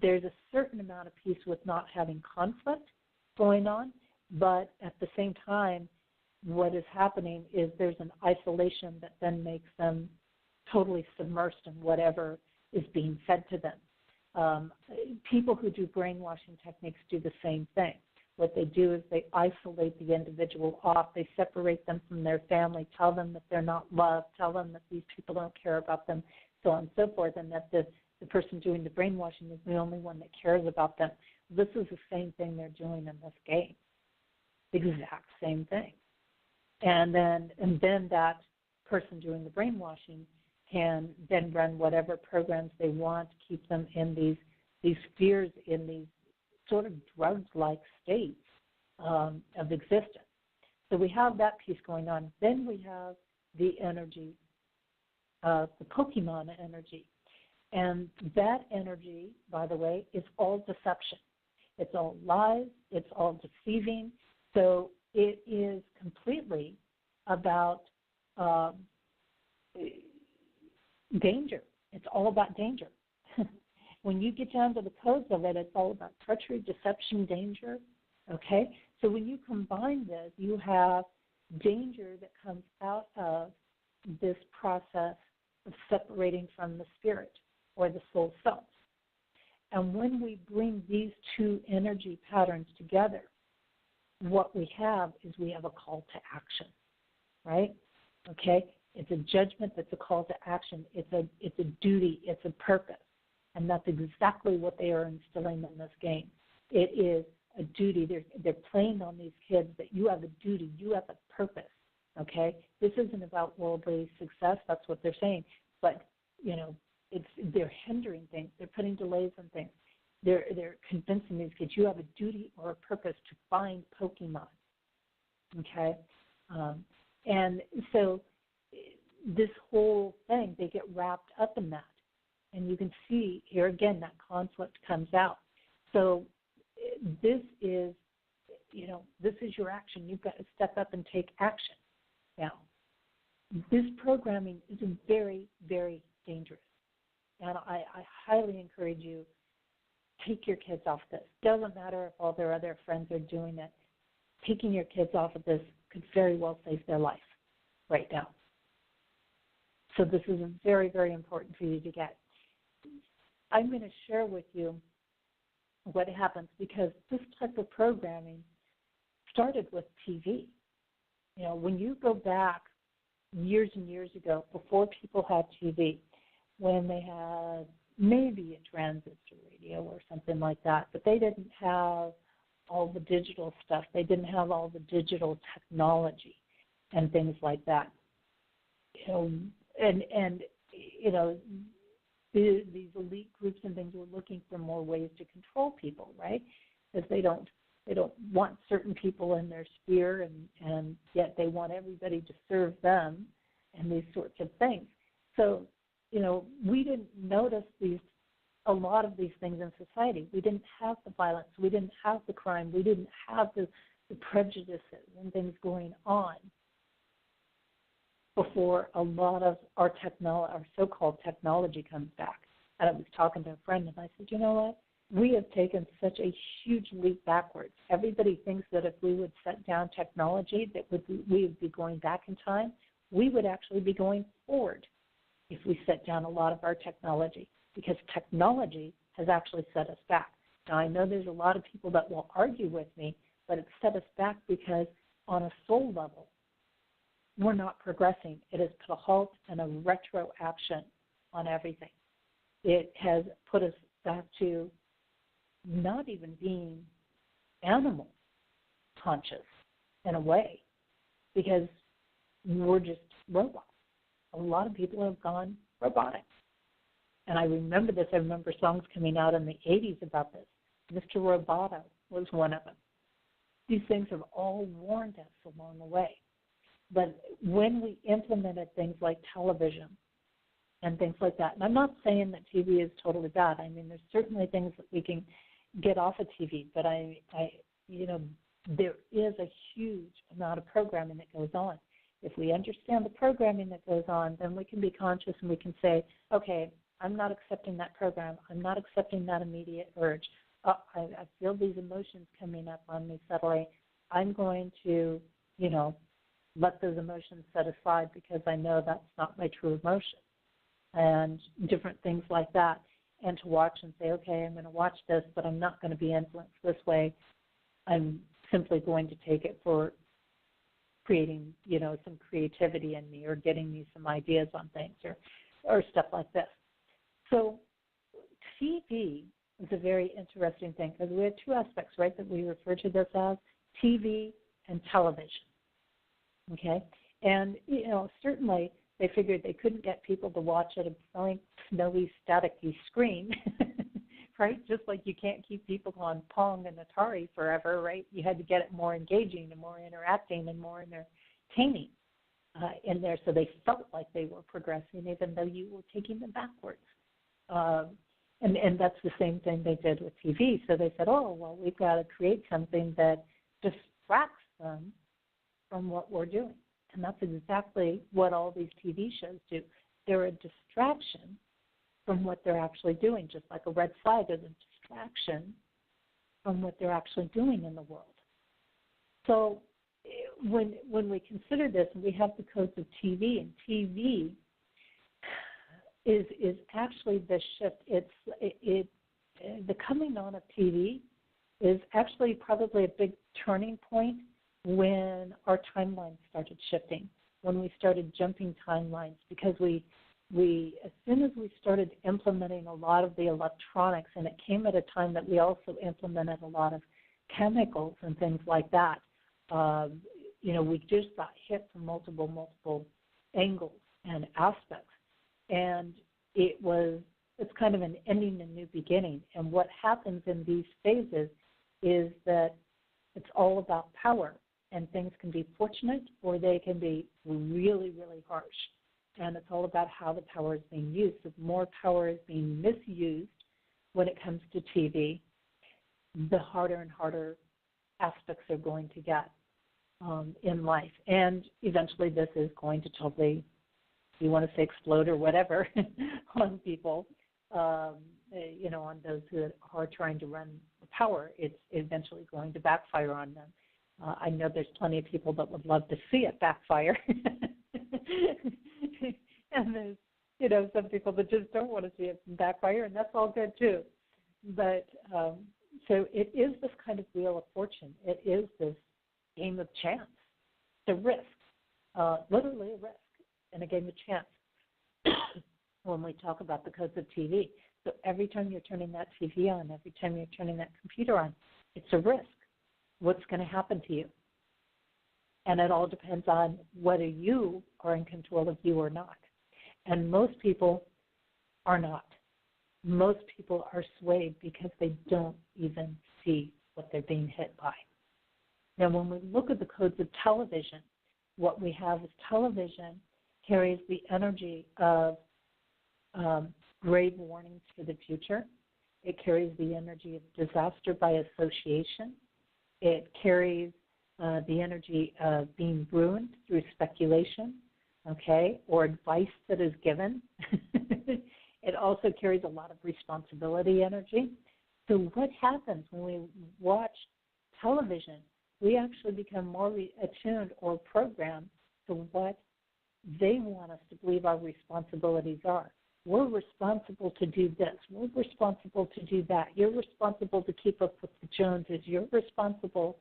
there's a certain amount of peace with not having conflict going on, but at the same time, what is happening is there's an isolation that then makes them totally submersed in whatever is being fed to them. People who do brainwashing techniques do the same thing. what they do is they isolate the individual off. They separate them from their family, tell them that they're not loved, tell them that these people don't care about them, so on and so forth, and that the person doing the brainwashing is the only one that cares about them. This is the same thing they're doing in this game, the exact same thing. And then that person doing the brainwashing can then run whatever programs they want, keep them in these fears, in these sort of drug-like states of existence. So we have that piece going on. Then we have the energy, the Pokemon energy. And that energy, by the way, is all deception. It's all lies. It's all deceiving. So it is completely about danger. It's all about danger. When you get down to the codes of it, it's all about treachery, deception, danger. Okay? So when you combine this, you have danger that comes out of this process of separating from the spirit or the soul self. And when we bring these two energy patterns together, what we have is we have a call to action, right? Okay? It's a judgment that's a call to action. It's a duty. It's a purpose. And that's exactly what they are instilling in this game. It is a duty. They're playing on these kids that you have a duty, you have a purpose, okay? This isn't about worldly success. That's what they're saying. But, they're hindering things. They're putting delays on things. They're convincing these kids you have a duty or a purpose to find Pokemon, okay? And so this whole thing, they get wrapped up in that. And you can see here again that conflict comes out. So this is, this is your action. You've got to step up and take action. Now, this programming is very, very dangerous. And I highly encourage you, take your kids off this. Doesn't matter if all their other friends are doing it. Taking your kids off of this could very well save their life right now. So this is very, very important for you to get. I'm going to share with you what happens because this type of programming started with TV. When you go back years and years ago, before people had TV, when they had maybe a transistor radio or something like that, but they didn't have all the digital stuff. They didn't have all the digital technology and things like that. These elite groups and things were looking for more ways to control people, right? Because they don't want certain people in their sphere, and yet they want everybody to serve them, and these sorts of things. So, we didn't notice a lot of these things in society. We didn't have the violence. We didn't have the crime. We didn't have the prejudices and things going on before a lot of our so-called technology comes back. And I was talking to a friend, and I said, you know what? We have taken such a huge leap backwards. Everybody thinks that if we would set down technology, we would be going back in time. We would actually be going forward if we set down a lot of our technology, because technology has actually set us back. Now, I know there's a lot of people that will argue with me, but it's set us back because on a soul level, we're not progressing. It has put a halt and a retroaction on everything. It has put us back to not even being animal conscious in a way, because we're just robots. A lot of people have gone robotic. And I remember this. I remember songs coming out in the 80s about this. Mr. Roboto was one of them. These things have all warned us along the way. But when we implemented things like television and things like that, and I'm not saying that TV is totally bad. I mean, there's certainly things that we can get off of TV, but there is a huge amount of programming that goes on. If we understand the programming that goes on, then we can be conscious and we can say, okay, I'm not accepting that program. I'm not accepting that immediate urge. I feel these emotions coming up on me subtly. I'm going to, let those emotions set aside because I know that's not my true emotion, and different things like that. And to watch and say, okay, I'm going to watch this, but I'm not going to be influenced this way. I'm simply going to take it for creating, some creativity in me or getting me some ideas on things or stuff like this. So TV is a very interesting thing because we have two aspects, right, that we refer to this as TV and television. Okay? And, certainly they figured they couldn't get people to watch at a blank, snowy, staticky screen, right? Just like you can't keep people on Pong and Atari forever, right? You had to get it more engaging and more interacting and more entertaining in there so they felt like they were progressing even though you were taking them backwards. And that's the same thing they did with TV. So they said, oh, well, we've got to create something that distracts them from what we're doing. And that's exactly what all these TV shows do. They're a distraction from what they're actually doing, just like a red flag is a distraction from what they're actually doing in the world. So when we consider this, we have the codes of TV, and TV is actually the shift. The coming on of TV is actually probably a big turning point when our timelines started shifting, when we started jumping timelines, because we as soon as we started implementing a lot of the electronics, and it came at a time that we also implemented a lot of chemicals and things like that, we just got hit from multiple angles and aspects. And it's kind of an ending and new beginning. And what happens in these phases is that it's all about power. And things can be fortunate or they can be really, really harsh. And it's all about how the power is being used. If more power is being misused when it comes to TV, the harder and harder aspects are going to get in life. And eventually this is going to totally, if you want to say explode or whatever, on people, on those who are trying to run the power. It's eventually going to backfire on them. I know there's plenty of people that would love to see it backfire. And there's, some people that just don't want to see it backfire, and that's all good too. But so it is this kind of wheel of fortune. It is this game of chance. It's a risk, literally a risk, and a game of chance when we talk about the codes of TV. So every time you're turning that TV on, every time you're turning that computer on, it's a risk. What's going to happen to you? And it all depends on whether you are in control of you or not. And most people are not. Most people are swayed because they don't even see what they're being hit by. Now, when we look at the codes of television, what we have is television carries the energy of grave warnings for the future. It carries the energy of disaster by association. It carries the energy of being ruined through speculation, or advice that is given. It also carries a lot of responsibility energy. So what happens when we watch television? We actually become more attuned or programmed to what they want us to believe our responsibilities are. We're responsible to do this. We're responsible to do that. You're responsible to keep up with the Joneses. You're responsible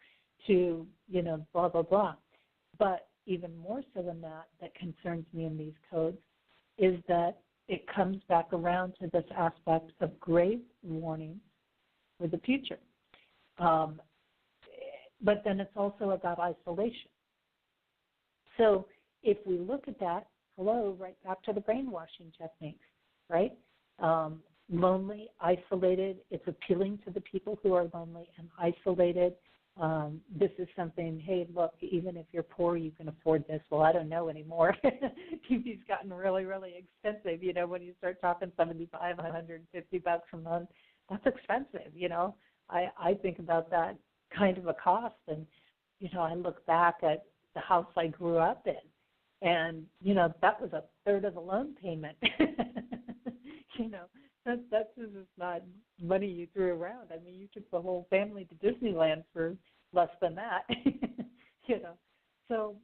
to, blah, blah, blah. But even more so than that concerns me in these codes, is that it comes back around to this aspect of grave warnings for the future. But then it's also about isolation. So if we look at that, right back to the brainwashing techniques, right? Lonely, isolated. It's appealing to the people who are lonely and isolated. This is something, hey, look, even if you're poor, you can afford this. Well, I don't know anymore. TV's gotten really, really expensive. When you start talking $75, $150 a month, that's expensive. I think about that kind of a cost, and I look back at the house I grew up in. And, that was a third of the loan payment. That's just not money you threw around. I mean, you took the whole family to Disneyland for less than that, So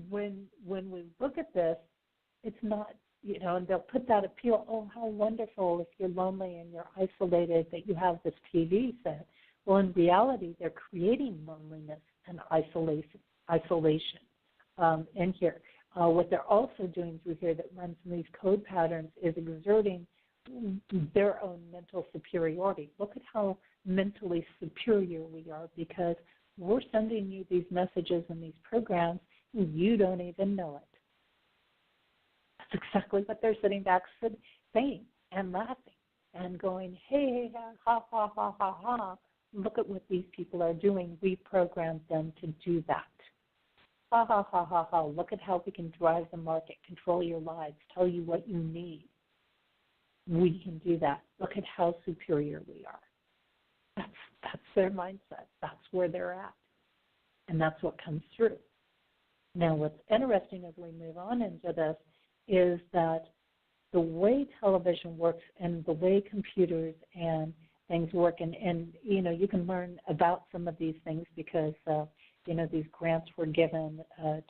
when we look at this, it's not, and they'll put that appeal, oh, how wonderful if you're lonely and you're isolated that you have this TV set. Well, in reality, they're creating loneliness and isolation in here. What they're also doing through here that runs in these code patterns is exerting their own mental superiority. Look at how mentally superior we are because we're sending you these messages and these programs and you don't even know it. That's exactly what they're sitting back saying and laughing and going, hey, ha, ha, ha, ha, ha. Look at what these people are doing. We programmed them to do that. Ha, ha, ha, ha, ha. Look at how we can drive the market, control your lives, tell you what you need. We can do that. Look at how superior we are. That's their mindset. That's where they're at. And that's what comes through. Now, what's interesting as we move on into this is that the way television works and the way computers and things work, and you know, you can learn about some of these things because, you know, these grants were given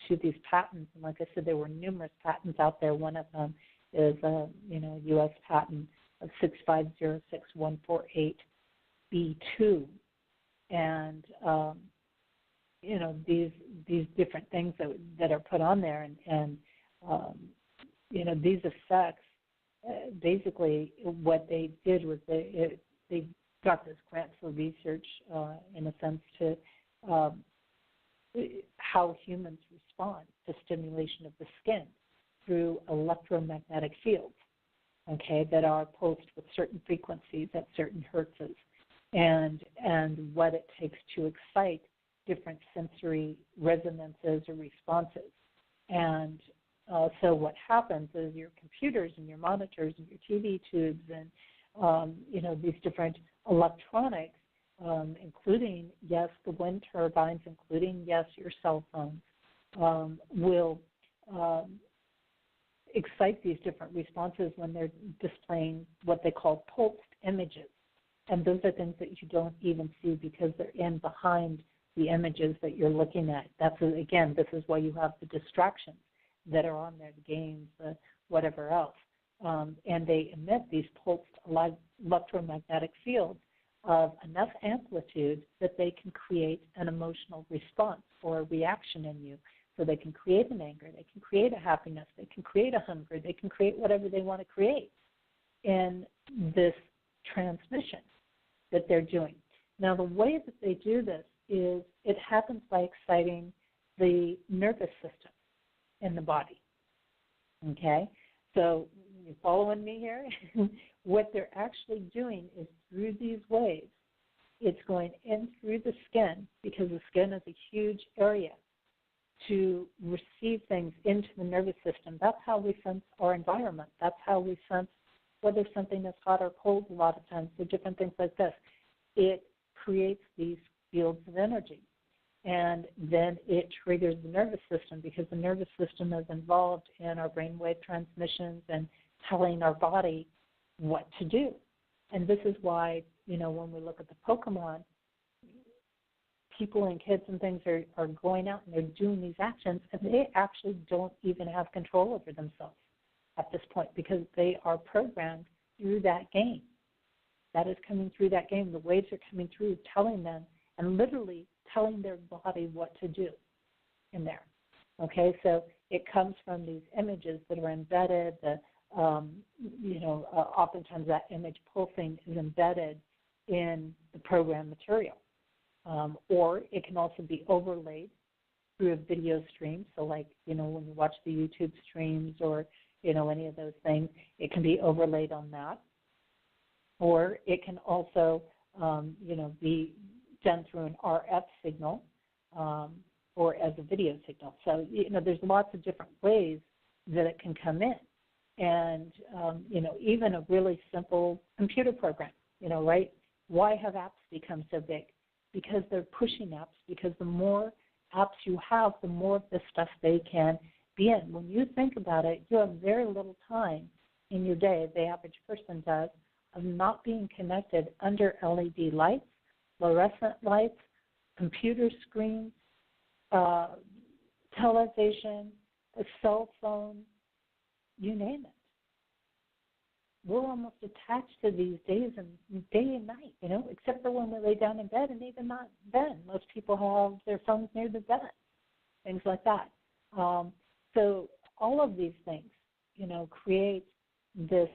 to these patents. And like I said, there were numerous patents out there. One of them is a, you know, U.S. patent of 6506148B2. And, you know, these different things that are put on there. And you know, these effects, basically what they did was they got this grant for research, in a sense, to how humans respond to stimulation of the skin through electromagnetic fields, okay, that are pulsed with certain frequencies at certain hertzes, and what it takes to excite different sensory resonances or responses. And so what happens is your computers and your monitors and your TV tubes and, you know, these different electronics, including, yes, the wind turbines, including, yes, your cell phones, will excite these different responses when they're displaying what they call pulsed images. And those are things that you don't even see because they're in behind the images that you're looking at. That's, again, this is why you have the distractions that are on there, the games, the whatever else. And they emit these pulsed electromagnetic fields of enough amplitude that they can create an emotional response or a reaction in you. So they can create an anger, they can create a happiness, they can create a hunger, they can create whatever they want to create in this transmission that they're doing. Now, the way that they do this is it happens by exciting the nervous system in the body, okay? So you following me here? What they're actually doing is through these waves, it's going in through the skin because the skin is a huge area to receive things into the nervous system. That's how we sense our environment. That's how we sense whether something is hot or cold a lot of times, or different things like this. It creates these fields of energy. And then it triggers the nervous system because the nervous system is involved in our brainwave transmissions and telling our body what to do. And this is why, you know, when we look at the Pokemon, people and kids and things are going out and they're doing these actions, and they actually don't even have control over themselves at this point because they are programmed through that game. That is coming through that game. The waves are coming through, telling them and literally telling their body what to do in there. Okay, so it comes from these images that are embedded. Oftentimes that image pulsing is embedded in the program material. Or it can also be overlaid through a video stream. So like, you know, when you watch the YouTube streams or, you know, any of those things, it can be overlaid on that. Or it can also, be done through an RF signal or as a video signal. So, you know, there's lots of different ways that it can come in. And, even a really simple computer program, you know, right? Why have apps become so big? Because they're pushing apps, because the more apps you have, the more of this stuff they can be in. When you think about it, you have very little time in your day, the average person does, of not being connected under LED lights, fluorescent lights, computer screens, television, a cell phone, you name it. we're almost attached to these days and day and night, except for when we lay down in bed, and even not then. Most people have their phones near the bed, things like that. So all of these things, create this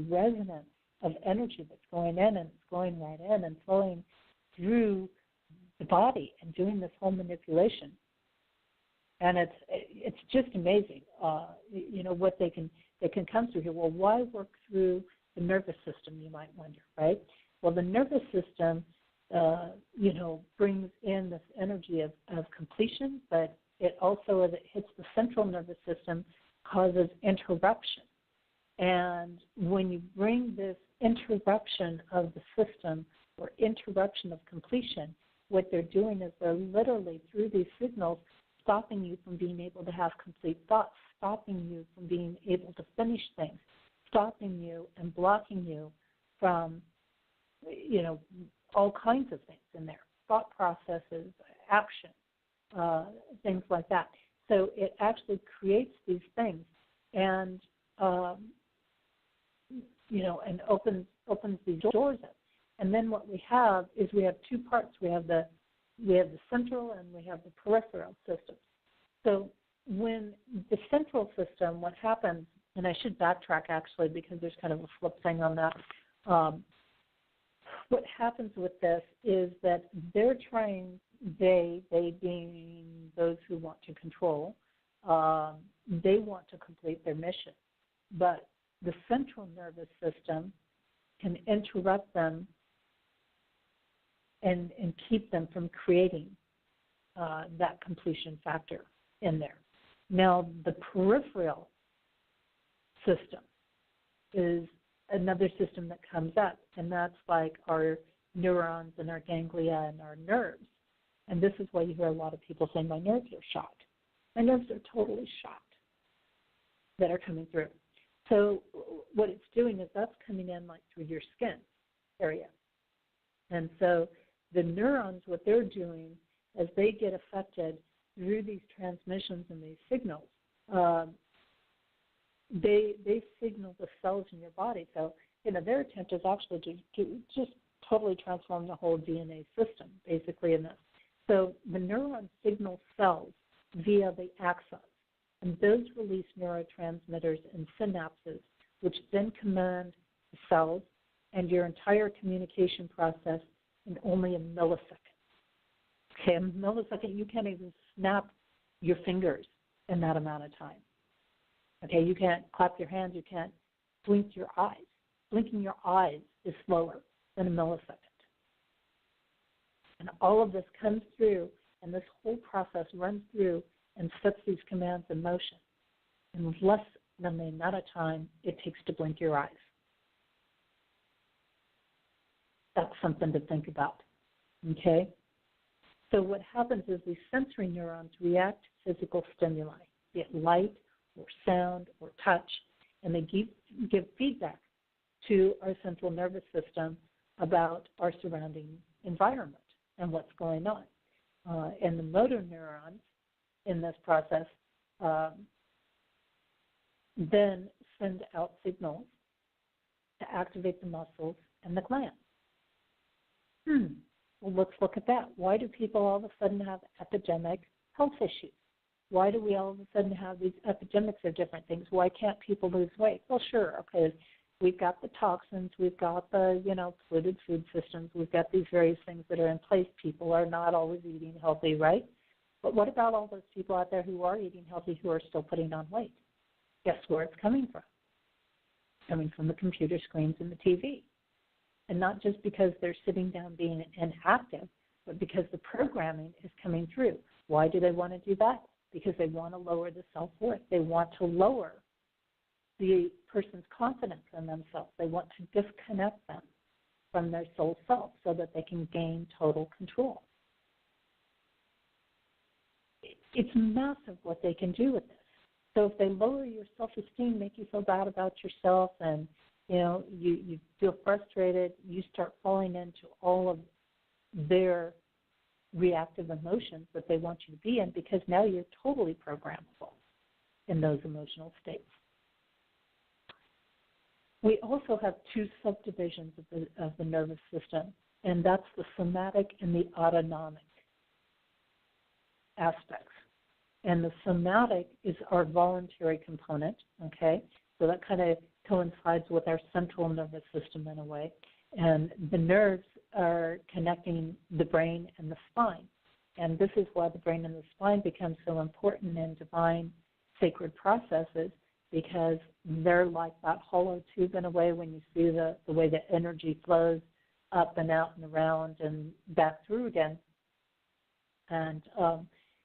resonance of energy that's going in, and it's going right in and flowing through the body and doing this whole manipulation. And it's just amazing, what they can come through here. Well, why work through the nervous system, you might wonder, right? Well, the nervous system, brings in this energy of completion, but it also, as it hits the central nervous system, causes interruption. And when you bring this interruption of the system or interruption of completion, what they're doing is they're literally, through these signals, stopping you from being able to have complete thoughts, stopping you from being able to finish things, stopping you and blocking you from, all kinds of things in there, thought processes, action, things like that. So it actually creates these things and, and opens these doors up. And then what we have is we have two parts. We have the central and we have the peripheral systems. So when the central system, what happens, and I should backtrack actually because there's kind of a flip thing on that. What happens with this is that they're trying, they being those who want to control, they want to complete their mission. But the central nervous system can interrupt them and keep them from creating that completion factor in there. Now, the peripheral system is another system that comes up, and that's like our neurons and our ganglia and our nerves. And this is why you hear a lot of people saying, my nerves are shot. My nerves are totally shot that are coming through. So what it's doing is that's coming in like through your skin area. And so the neurons, what they're doing as they get affected through these transmissions and these signals, they signal the cells in your body. So, their attempt is actually to just totally transform the whole DNA system, basically, in this. So the neurons signal cells via the axons, and those release neurotransmitters and synapses, which then command the cells and your entire communication process in only a millisecond. Okay, a millisecond, you can't even snap your fingers in that amount of time. Okay, you can't clap your hands, you can't blink your eyes. Blinking your eyes is slower than a millisecond. And all of this comes through, and this whole process runs through and sets these commands in motion in less than the amount of time it takes to blink your eyes. That's something to think about, okay? So what happens is these sensory neurons react to physical stimuli, be it light or sound or touch, and they give feedback to our central nervous system about our surrounding environment and what's going on. And the motor neurons in this process then send out signals to activate the muscles and the glands. Well, let's look at that. Why do people all of a sudden have epidemic health issues? Why do we all of a sudden have these epidemics of different things? Why can't people lose weight? Well, sure, okay, we've got the toxins, we've got the, polluted food systems, we've got these various things that are in place. People are not always eating healthy, right? But what about all those people out there who are eating healthy who are still putting on weight? Guess where it's coming from? Coming from the computer screens and the TV. And not just because they're sitting down being inactive, but because the programming is coming through. Why do they want to do that? Because they want to lower the self-worth. They want to lower the person's confidence in themselves. They want to disconnect them from their soul self so that they can gain total control. It's massive what they can do with this. So if they lower your self-esteem, make you feel bad about yourself, and you feel frustrated, you start falling into all of their reactive emotions that they want you to be in, because now you're totally programmable in those emotional states. We also have two subdivisions of the nervous system, and that's the somatic and the autonomic aspects. And the somatic is our voluntary component, okay? So that kind of coincides with our central nervous system in a way. And the nerves are connecting the brain and the spine. And this is why the brain and the spine become so important in divine sacred processes, because they're like that hollow tube in a way when you see the way the energy flows up and out and around and back through again. And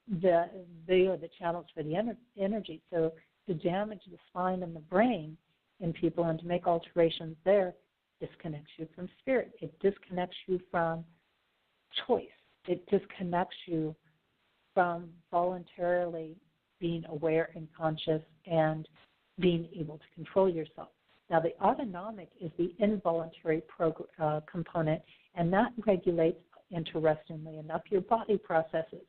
they are the channels for the energy. So to damage the spine and the brain in people and to make alterations there disconnects you from spirit. It disconnects you from choice. It disconnects you from voluntarily being aware and conscious and being able to control yourself. Now, the autonomic is the involuntary component, and that regulates, interestingly enough, your body processes,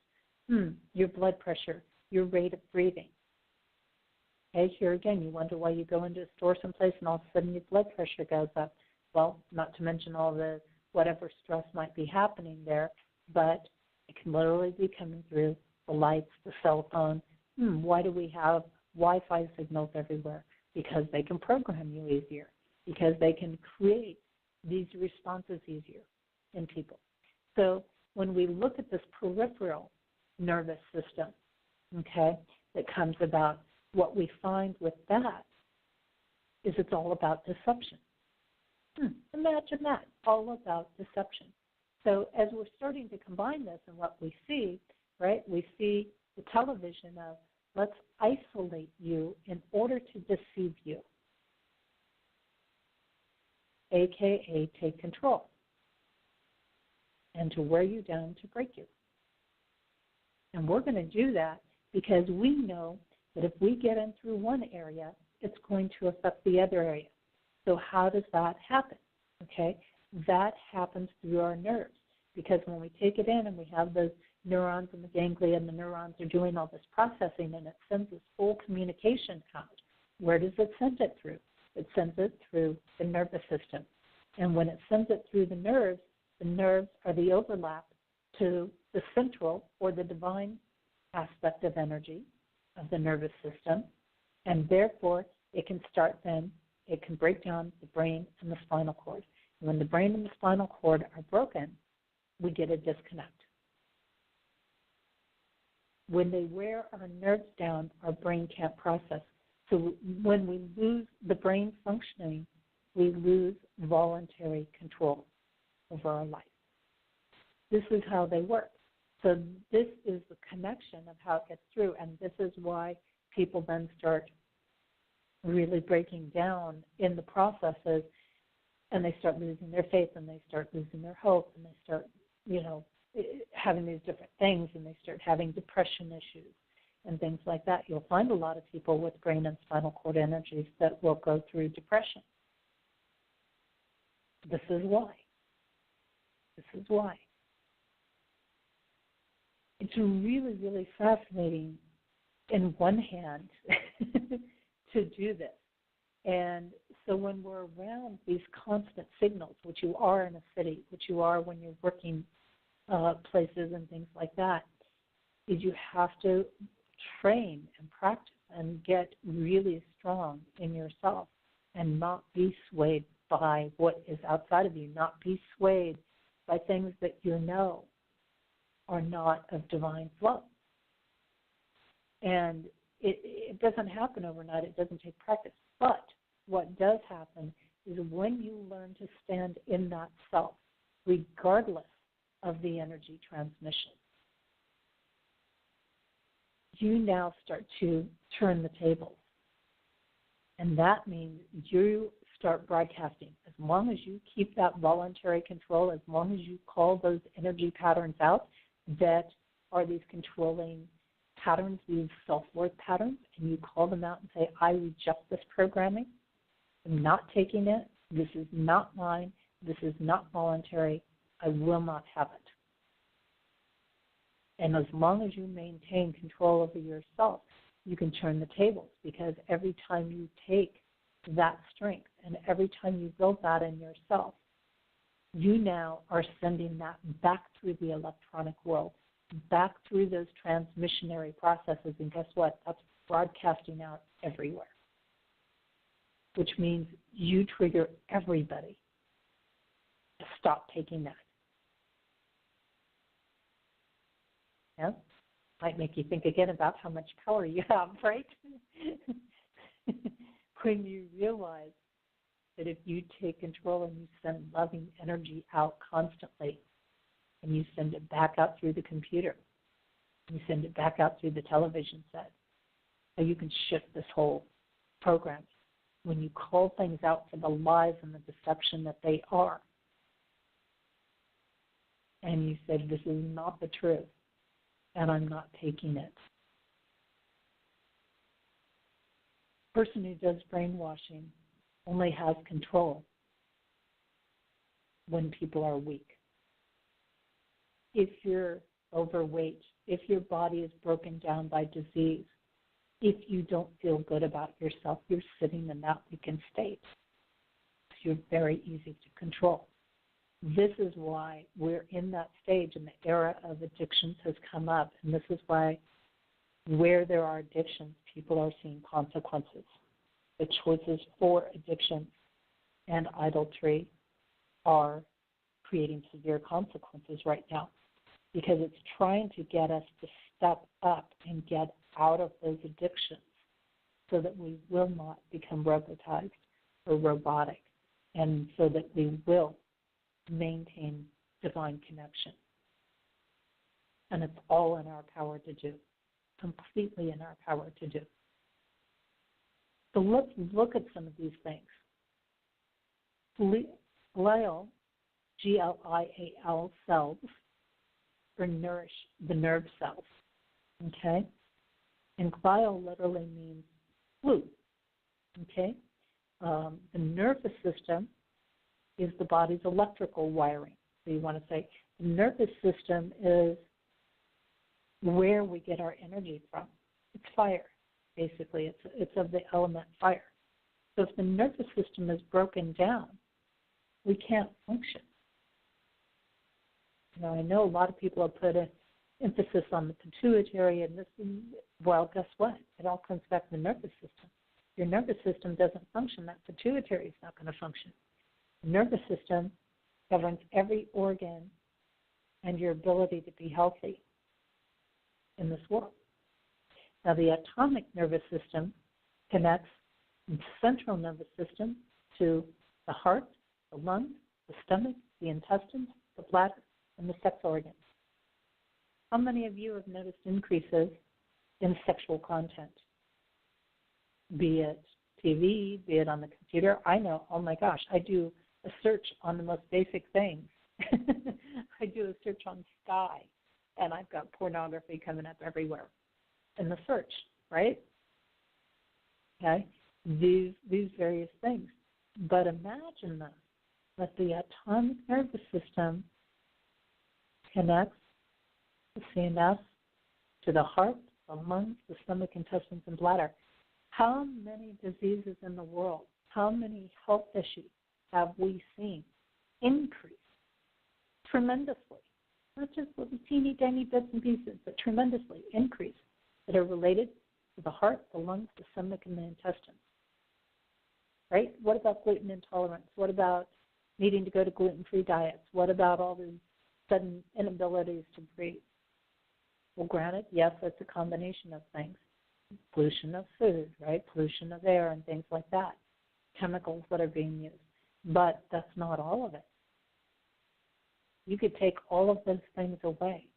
your blood pressure, your rate of breathing. Okay, here again, you wonder why you go into a store someplace and all of a sudden your blood pressure goes up. Well, not to mention all the whatever stress might be happening there, but it can literally be coming through the lights, the cell phone. Why do we have Wi-Fi signals everywhere? Because they can program you easier, because they can create these responses easier in people. So when we look at this peripheral nervous system, okay, that comes about, what we find with that is it's all about deception. Imagine that, all about deception. So as we're starting to combine this and what we see, right, we see the television of let's isolate you in order to deceive you, a.k.a. take control, and to wear you down to break you. And we're going to do that because we know that if we get in through one area, it's going to affect the other area. So how does that happen? Okay, that happens through our nerves, because when we take it in and we have those neurons in the ganglia and the neurons are doing all this processing and it sends this full communication out. Where does it send it through? It sends it through the nervous system. And when it sends it through the nerves are the overlap to the central or the divine aspect of energy of the nervous system, and therefore it can start then, it can break down the brain and the spinal cord. And when the brain and the spinal cord are broken, we get a disconnect. When they wear our nerves down, our brain can't process. So when we lose the brain functioning, we lose voluntary control over our life. This is how they work. So this is the connection of how it gets through, and this is why people then start really breaking down in the processes, and they start losing their faith, and they start losing their hope, and they start, having these different things, and they start having depression issues and things like that. You'll find a lot of people with brain and spinal cord energies that will go through depression. This is why. This is why. It's really, really fascinating, in one hand, to do this. And so when we're around these constant signals, which you are in a city, which you are when you're working places and things like that, is you have to train and practice and get really strong in yourself and not be swayed by what is outside of you, not be swayed by things that you know are not of divine flow. And it doesn't happen overnight. It doesn't take practice. But what does happen is when you learn to stand in that self, regardless of the energy transmission, you now start to turn the tables. And that means you start broadcasting. As long as you keep that voluntary control, as long as you call those energy patterns out that are these controlling patterns, these self-worth patterns, and you call them out and say, I reject this programming. I'm not taking it. This is not mine. This is not voluntary. I will not have it. And as long as you maintain control over yourself, you can turn the tables, because every time you take that strength, And every time you build that in yourself, you now are sending that back through the electronic world, back through those transmissionary processes. And guess what? That's broadcasting out everywhere, which means you trigger everybody to stop taking that. Yeah? Might make you think again about how much power you have, right? When you realize that if you take control and you send loving energy out constantly, and you send it back out through the computer, you send it back out through the television set, so you can shift this whole program. When you call things out for the lies and the deception that they are, and you say, this is not the truth, and I'm not taking it. The person who does brainwashing only has control when people are weak. If you're overweight, if your body is broken down by disease, if you don't feel good about yourself, you're sitting in that weakened state. You're very easy to control. This is why we're in that stage, and the era of addictions has come up. And this is why where there are addictions, people are seeing consequences. The choices for addiction and idolatry are creating severe consequences right now, because it's trying to get us to step up and get out of those addictions so that we will not become robotized or robotic, and so that we will maintain divine connection. And it's all in our power to do, completely in our power to do. So let's look at some of these things. Glial, G-L-I-A-L cells, or nourish the nerve cells, okay? And glial literally means glue, okay? The nervous system is the body's electrical wiring. So you want to say the nervous system is where we get our energy from. It's fire, basically. It's of the element fire. So if the nervous system is broken down, we can't function. Now, I know a lot of people have put an emphasis on the pituitary, and this is, well, guess what? It all comes back to the nervous system. If your nervous system doesn't function, that pituitary is not going to function. The nervous system governs every organ and your ability to be healthy in this world. Now, the atomic nervous system connects the central nervous system to the heart, the lungs, the stomach, the intestines, the bladder, and the sex organs. How many of you have noticed increases in sexual content? Be it TV, be it on the computer. I know, oh my gosh, I do a search on the most basic things. I do a search on Sky, and I've got pornography coming up everywhere in the search, right? Okay, these various things. But imagine this, that the atomic nervous system connects the CNS to the heart, the lungs, the stomach, intestines, and bladder. How many diseases in the world, how many health issues have we seen increase tremendously? Not just little teeny tiny bits and pieces, but tremendously increase that are related to the heart, the lungs, the stomach, and the intestines. Right? What about gluten intolerance? What about needing to go to gluten-free diets? What about all these sudden inabilities to breathe? Well, granted, yes, it's a combination of things. Pollution of food, right? Pollution of air and things like that. Chemicals that are being used. But that's not all of it. You could take all of those things away,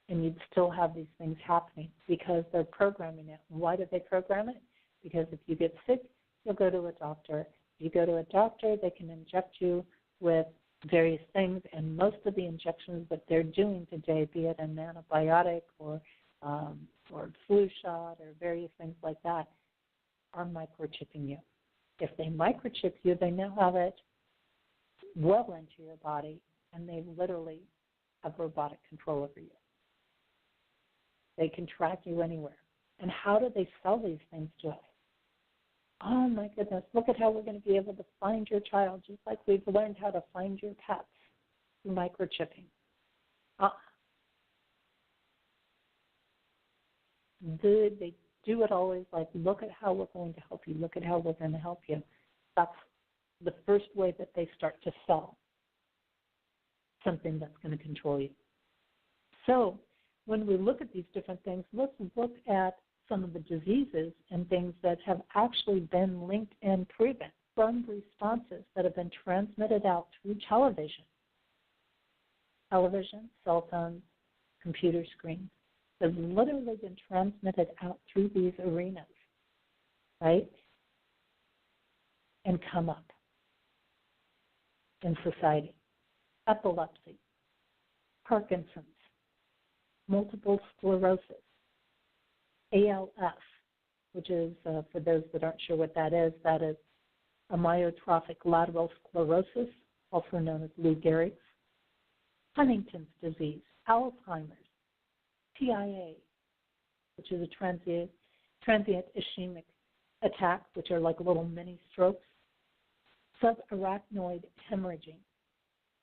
and you'd still have these things happening because they're programming it. Why do they program it? Because if you get sick, you'll go to a doctor. If you go to a doctor, they can inject you with various things, and most of the injections that they're doing today, be it an antibiotic or flu shot or various things like that, are microchipping you. If they microchip you, they now have it well into your body, and they literally have robotic control over you. They can track you anywhere. And how do they sell these things to us? Oh, my goodness, look at how we're going to be able to find your child, just like we've learned how to find your pets through microchipping. They do it always like, look at how we're going to help you, look at how we're going to help you. That's the first way that they start to sell something that's going to control you. So when we look at these different things, let's look at some of the diseases and things that have actually been linked and proven from responses that have been transmitted out through television, cell phones, computer screens. Have literally been transmitted out through these arenas, right, and come up in society. Epilepsy, Parkinson's, multiple sclerosis, ALS, which is, for those that aren't sure what that is amyotrophic lateral sclerosis, also known as Lou Gehrig's, Huntington's disease, Alzheimer's, TIA, which is a transient ischemic attack, which are like little mini strokes, subarachnoid hemorrhaging,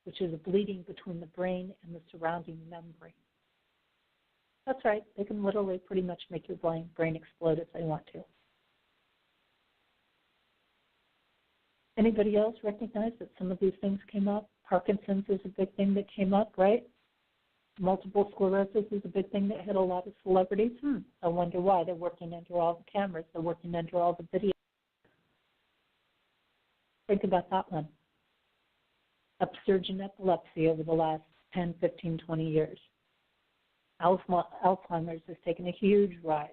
which is a bleeding between the brain and the surrounding membrane. That's right, they can literally pretty much make your brain explode if they want to. Anybody else recognize that some of these things came up? Parkinson's is a big thing that came up, right? Multiple sclerosis is a big thing that hit a lot of celebrities. I wonder why. They're working under all the cameras. They're working under all the video. Think about that one. Upsurge in epilepsy over the last 10, 15, 20 years. Alzheimer's has taken a huge rise,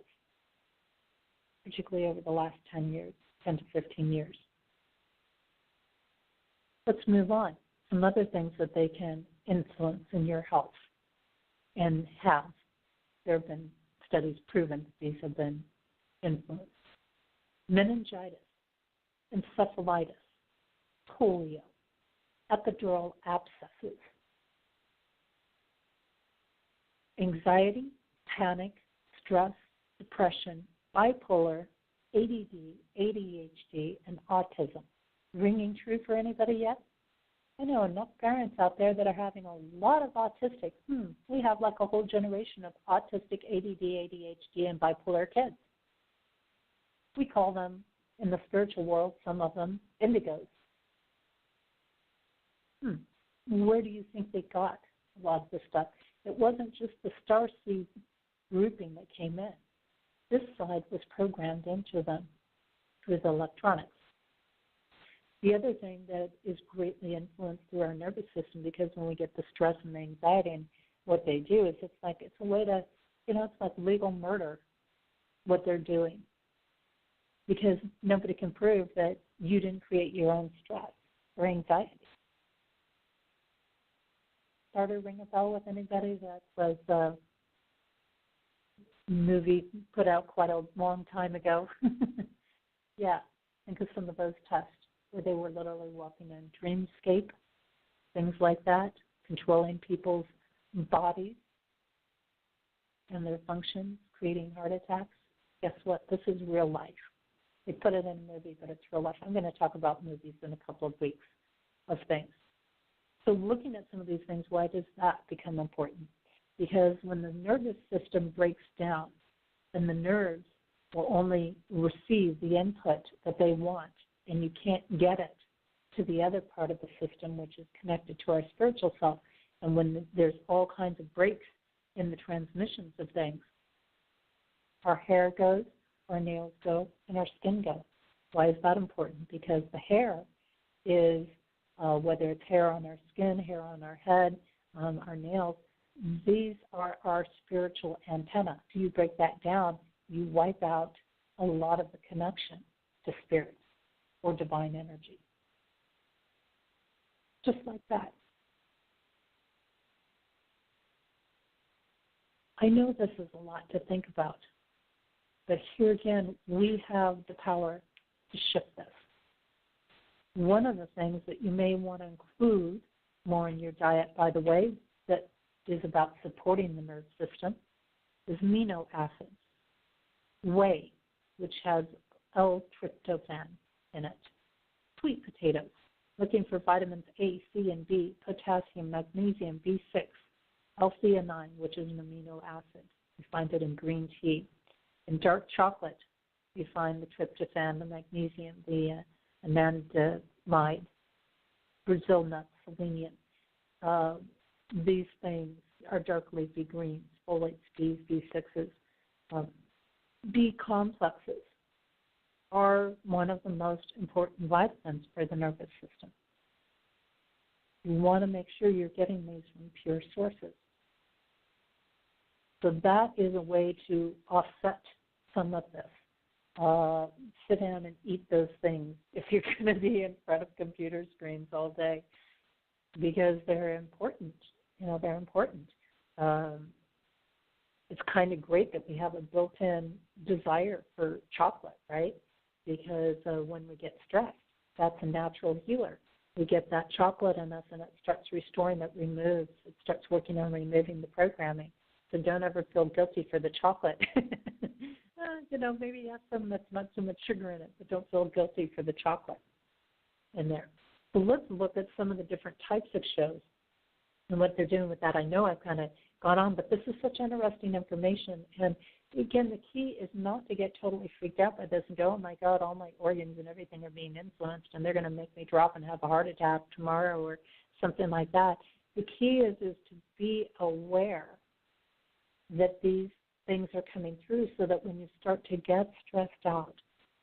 particularly over the last 10 years, 10 to 15 years. Let's move on. Some other things that they can influence in your health. And have. There have been studies proven that these have been influenced. Meningitis, encephalitis, polio, epidural abscesses, anxiety, panic, stress, depression, bipolar, ADD, ADHD, and autism. Ringing true for anybody yet? I know enough parents out there that are having a lot of autistic. We have like a whole generation of autistic ADD, ADHD, and bipolar kids. We call them, in the spiritual world, some of them, indigos. Where do you think they got a lot of this stuff? It wasn't just the starseed grouping that came in. This side was programmed into them through the electronics. The other thing that is greatly influenced through our nervous system, because when we get the stress and the anxiety, and what they do is it's a way to, it's like legal murder, what they're doing. Because nobody can prove that you didn't create your own stress or anxiety. Start to ring a bell with anybody? That was a movie put out quite a long time ago. Yeah, think of some of those tests where they were literally walking in dreamscape, things like that, controlling people's bodies and their functions, creating heart attacks. Guess what? This is real life. They put it in a movie, but it's real life. I'm going to talk about movies in a couple of weeks of things. So looking at some of these things, why does that become important? Because when the nervous system breaks down, then the nerves will only receive the input that they want, and you can't get it to the other part of the system, which is connected to our spiritual self. And when there's all kinds of breaks in the transmissions of things, our hair goes, our nails go, and our skin goes. Why is that important? Because the hair is, whether it's hair on our skin, hair on our head, our nails, these are our spiritual antenna. If you break that down, you wipe out a lot of the connection to spirits or divine energy. Just like that. I know this is a lot to think about, but here again, we have the power to shift this. One of the things that you may want to include more in your diet, by the way, that is about supporting the nerve system, is amino acids. Whey, which has L-tryptophan in it. Sweet potatoes, looking for vitamins A, C, and B, potassium, magnesium, B6, L-theanine, which is an amino acid. You find it in green tea. In dark chocolate, you find the tryptophan, the magnesium, the anandamide, Brazil nuts, selenium. These things are dark leafy greens, folates, Bs, B6s. B complexes are one of the most important vitamins for the nervous system. You want to make sure you're getting these from pure sources. So that is a way to offset some of this. Sit down and eat those things if you're going to be in front of computer screens all day, because they're important. They're important. It's kind of great that we have a built-in desire for chocolate, right? Because when we get stressed, that's a natural healer. We get that chocolate in us, and it starts restoring, it starts working on removing the programming. So don't ever feel guilty for the chocolate. Maybe you have some that's not so much sugar in it, but don't feel guilty for the chocolate in there. So let's look at some of the different types of shows and what they're doing with that. I know I've kind of gone on, but this is such interesting information. And again, the key is not to get totally freaked out by this and go, oh my God, all my organs and everything are being influenced and they're going to make me drop and have a heart attack tomorrow or something like that. The key is to be aware that these things are coming through, so that when you start to get stressed out,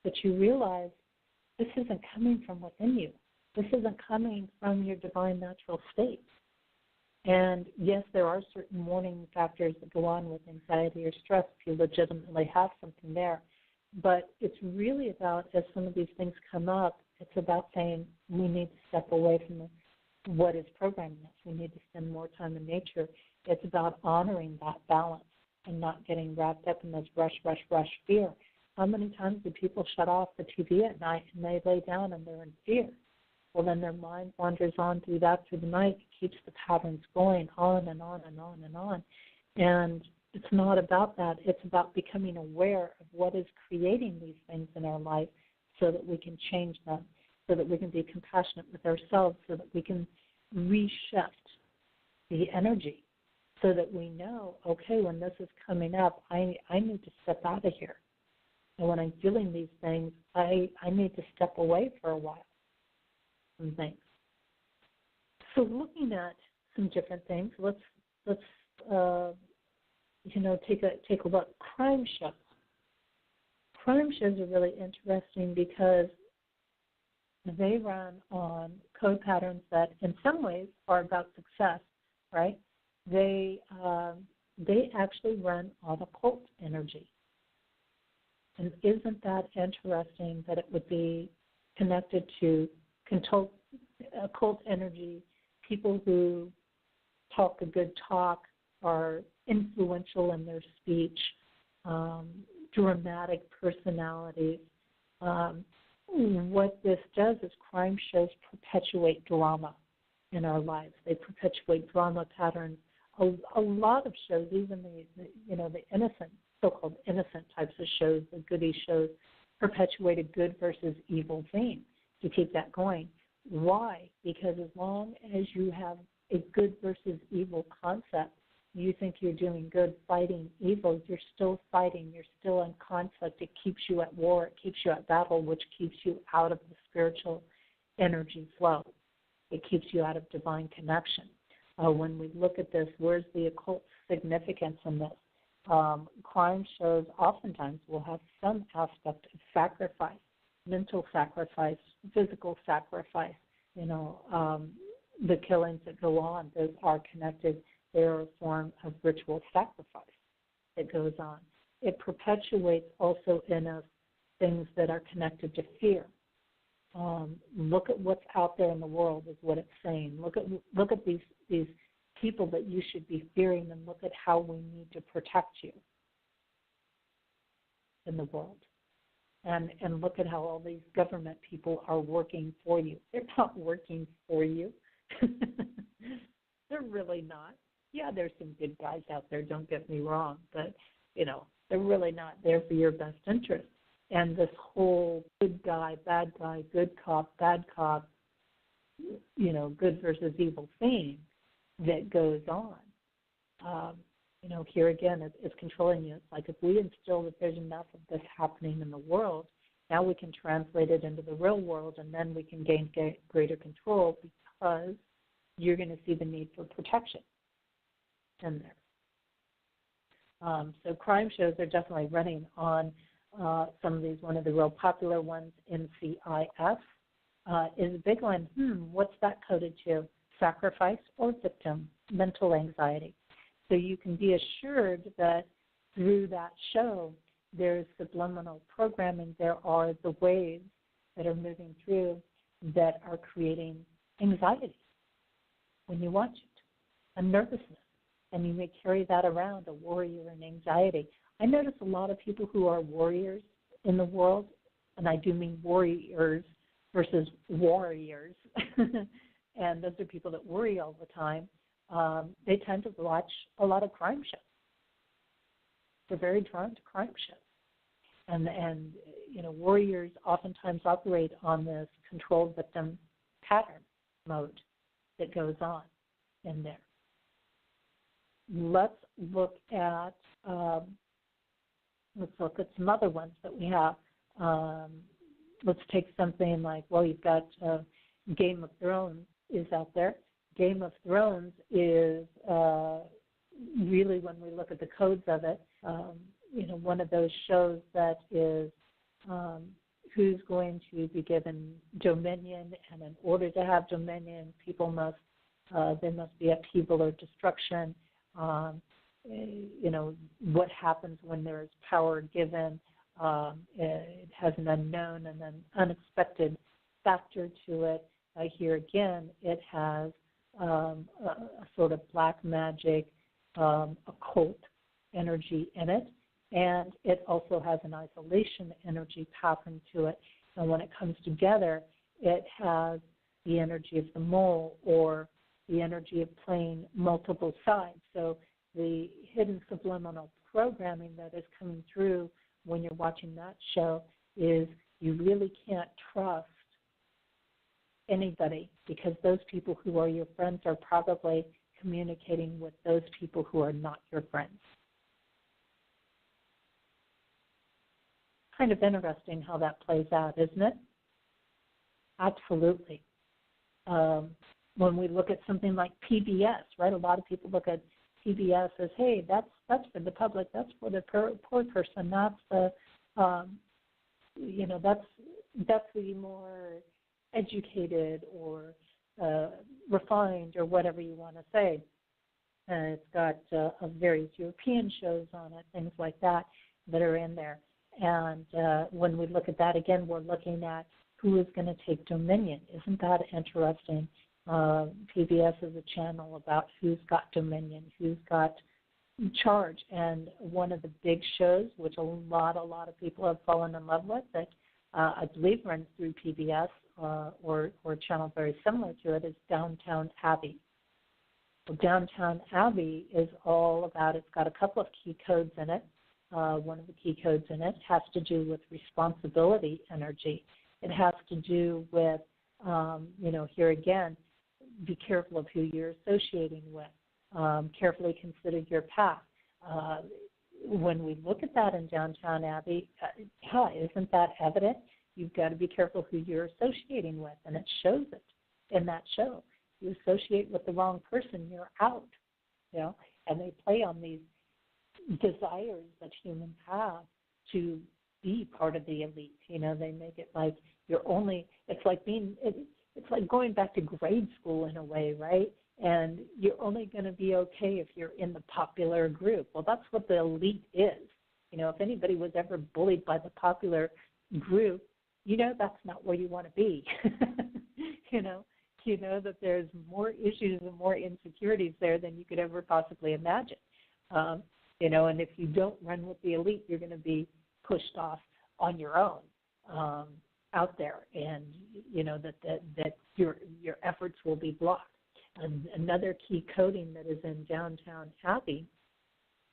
that you realize this isn't coming from within you. This isn't coming from your divine natural state. And yes, there are certain warning factors that go on with anxiety or stress if you legitimately have something there. But it's really about, as some of these things come up, it's about saying we need to step away from what is programming us. We need to spend more time in nature. It's about honoring that balance and not getting wrapped up in this rush fear. How many times do people shut off the TV at night and they lay down and they're in fear? Well, then their mind wanders on through the night, keeps the patterns going on and on and on and on. And it's not about that. It's about becoming aware of what is creating these things in our life so that we can change them, so that we can be compassionate with ourselves, so that we can reshift the energy, so that we know, okay, when this is coming up, I need to step out of here. And when I'm feeling these things, I need to step away for a while from things. So looking at some different things, let's take a look. Crime shows. Crime shows are really interesting because they run on code patterns that in some ways are about success, right? They actually run on occult energy. And isn't that interesting that it would be connected to occult energy, people who talk a good talk, are influential in their speech, dramatic personalities. What this does is crime shows perpetuate drama in our lives. They perpetuate drama patterns. A lot of shows, even the innocent, so-called innocent types of shows, the goody shows, perpetuate a good versus evil theme to keep that going. Why? Because as long as you have a good versus evil concept, you think you're doing good, fighting evil, you're still fighting, you're still in conflict. It keeps you at war, it keeps you at battle, which keeps you out of the spiritual energy flow. It keeps you out of divine connection. When we look at this, where's the occult significance in this? Crime shows oftentimes will have some aspect of sacrifice, mental sacrifice, physical sacrifice. The killings that go on, those are connected. They're a form of ritual sacrifice that goes on. It perpetuates also in us things that are connected to fear. Look at what's out there in the world is what it's saying. Look at these people that you should be fearing, and look at how we need to protect you in the world. And look at how all these government people are working for you. They're not working for you. They're really not. Yeah, there's some good guys out there, don't get me wrong, but, they're really not there for your best interest. and this whole good guy, bad guy, good cop, bad cop, good versus evil theme that goes on. Here again, it's controlling you. It's like if we instill that there's enough of this happening in the world, now we can translate it into the real world, and then we can gain greater control because you're going to see the need for protection in there. So crime shows are definitely running on some of these. One of the real popular ones, NCIS, is a big one. What's that coded to? Sacrifice or victim, mental anxiety. So you can be assured that through that show, there's subliminal programming. There are the waves that are moving through that are creating anxiety when you watch it, a nervousness. And you may carry that around, a warrior and anxiety. I notice a lot of people who are warriors in the world, and I do mean warriors versus warriors, and those are people that worry all the time. They tend to watch a lot of crime shows. They're very drawn to crime shows. And warriors oftentimes operate on this controlled victim pattern mode that goes on in there. Let's look at some other ones that we have. Let's take something like, you've got Game of Thrones is out there. Game of Thrones is really, when we look at the codes of it, one of those shows that is who's going to be given dominion, and in order to have dominion, people must there must be upheaval or destruction. What happens when there is power given? It has an unknown and an unexpected factor to it. Here again, it has a sort of black magic, occult energy in it, and it also has an isolation energy pattern to it. And when it comes together, it has the energy of the mole, or the energy of playing multiple sides. So the hidden subliminal programming that is coming through when you're watching that show is you really can't trust anybody, because those people who are your friends are probably communicating with those people who are not your friends. Kind of interesting how that plays out, isn't it? Absolutely. When we look at something like PBS, right? A lot of people look at PBS as, hey, that's for the public, that's for the poor person, that's the, that's the more educated or refined, or whatever you want to say. It's got various European shows on it, things like that are in there. And when we look at that again, we're looking at who is going to take dominion. Isn't that interesting? PBS is a channel about who's got dominion, who's got charge. And one of the big shows, which a lot of people have fallen in love with, that I believe runs through PBS or a channel very similar to it, is Downtown Abbey. Well, Downtown Abbey is all about, it's got a couple of key codes in it. One of the key codes in it has to do with responsibility energy. It has to do with, here again, be careful of who you're associating with. Carefully consider your path. When we look at that in Downtown Abbey, isn't that evident? You've got to be careful who you're associating with, and it shows it in that show. You associate with the wrong person, you're out. And they play on these desires that humans have to be part of the elite. They make it like you're only. It's like going back to grade school in a way, right? And you're only going to be okay if you're in the popular group. Well, that's what the elite is. If anybody was ever bullied by the popular group, that's not where you want to be. You know that there's more issues and more insecurities there than you could ever possibly imagine. And if you don't run with the elite, you're going to be pushed off on your own out there, and that your efforts will be blocked. And another key coding that is in Downtown Abbey,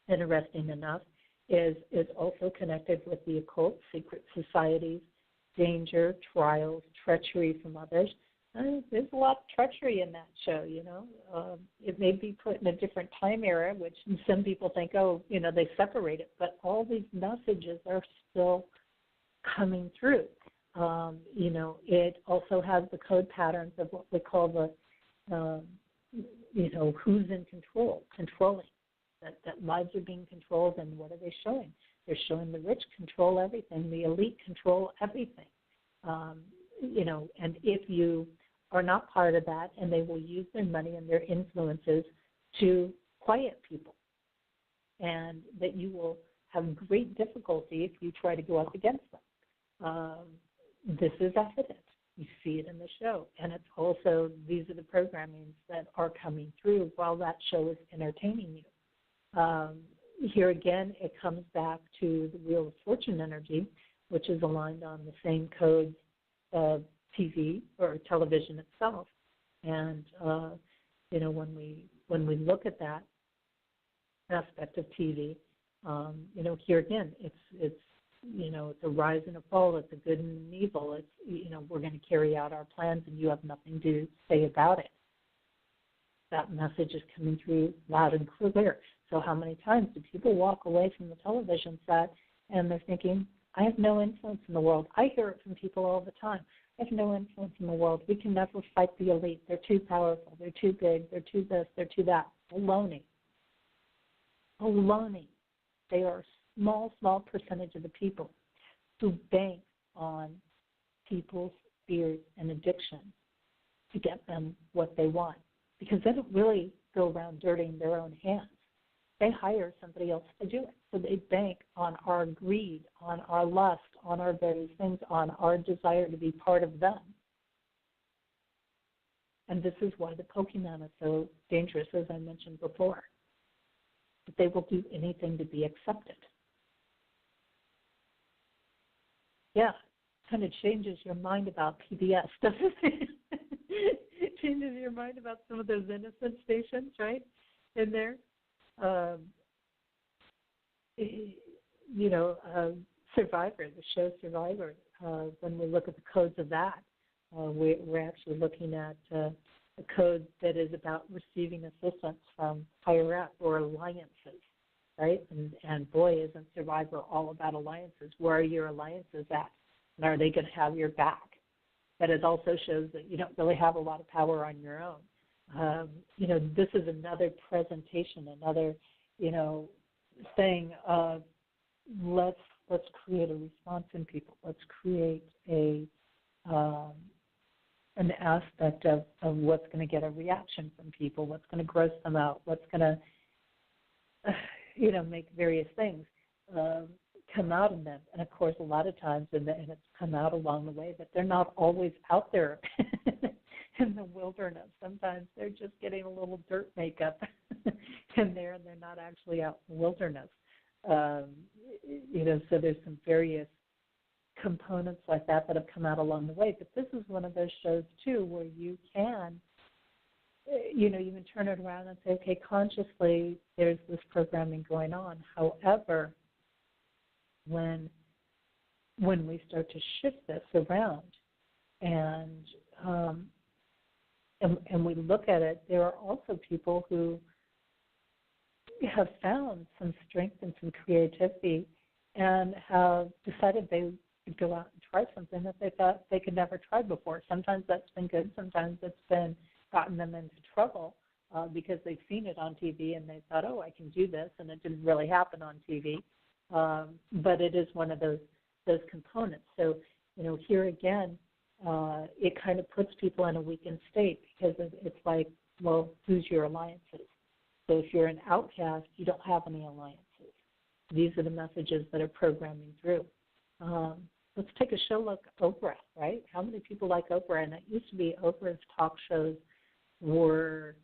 interesting enough, is also connected with the occult, secret societies, danger, trials, treachery from others. There's a lot of treachery in that show, you know. It may be put in a different time era, which some people think, oh, you know, they separate it. But all these messages are still coming through. You know, it also has the code patterns of what we call the, you know, who's in control, controlling. That lives are being controlled, and what are they showing? They're showing the rich control everything, the elite control everything. You know, and if you are not part of that, and they will use their money and their influences to quiet people, and that you will have great difficulty if you try to go up against them. This is evident. You see it in the show. And it's also, these are the programmings that are coming through while that show is entertaining you. Here again, it comes back to the Wheel of Fortune energy, which is aligned on the same codes of TV or television itself. And you know, when we look at that aspect of TV, you know, here again, it's you know, it's a rise and a fall. It's a good and an evil. It's, you know, we're going to carry out our plans, and you have nothing to say about it. That message is coming through loud and clear. So how many times do people walk away from the television set and they're thinking, I have no influence in the world? I hear it from people all the time. I have no influence in the world. We can never fight the elite. They're too powerful. They're too big. They're too this. They're too that. Baloney. Baloney. They are a small percentage of the people who bank on people's fears and addiction to get them what they want, because they don't really go around dirtying their own hands. They hire somebody else to do it. So they bank on our greed, on our lust, on our various things, on our desire to be part of them. And this is why the Pokemon is so dangerous, as I mentioned before. But they will do anything to be accepted. Yeah, kind of changes your mind about PBS, doesn't it? Changes your mind about some of those innocent stations, right, in there. You know, Survivor, the show Survivor, when we look at the codes of that, we're actually looking at a code that is about receiving assistance from higher up or alliances, right? And boy, isn't Survivor all about alliances. Where are your alliances at? And are they going to have your back? But it also shows that you don't really have a lot of power on your own. You know, this is another presentation, another, you know, thing of let's create a response in people. Let's create an aspect of what's going to get a reaction from people, what's going to gross them out, what's going to, you know, make various things come out in them. And, of course, a lot of times, and it's come out along the way, that they're not always out there in the wilderness. Sometimes they're just getting a little dirt makeup in there, and they're not actually out in the wilderness. You know, so there's some various components like that have come out along the way. But this is one of those shows, too, where you can, you know, you can turn it around and say, okay, consciously there's this programming going on. However, when we start to shift this around and we look at it, there are also people who have found some strength and some creativity and have decided they would go out and try something that they thought they could never try before. Sometimes that's been good. Sometimes it's been gotten them into trouble because they've seen it on TV and they thought, oh, I can do this, and it didn't really happen on TV. But it is one of those components. So, you know, here again, it kind of puts people in a weakened state because it's like, well, who's your alliances? So if you're an outcast, you don't have any alliances. These are the messages that are programming through. Let's take a show like Oprah, right? How many people like Oprah? And it used to be Oprah's talk shows were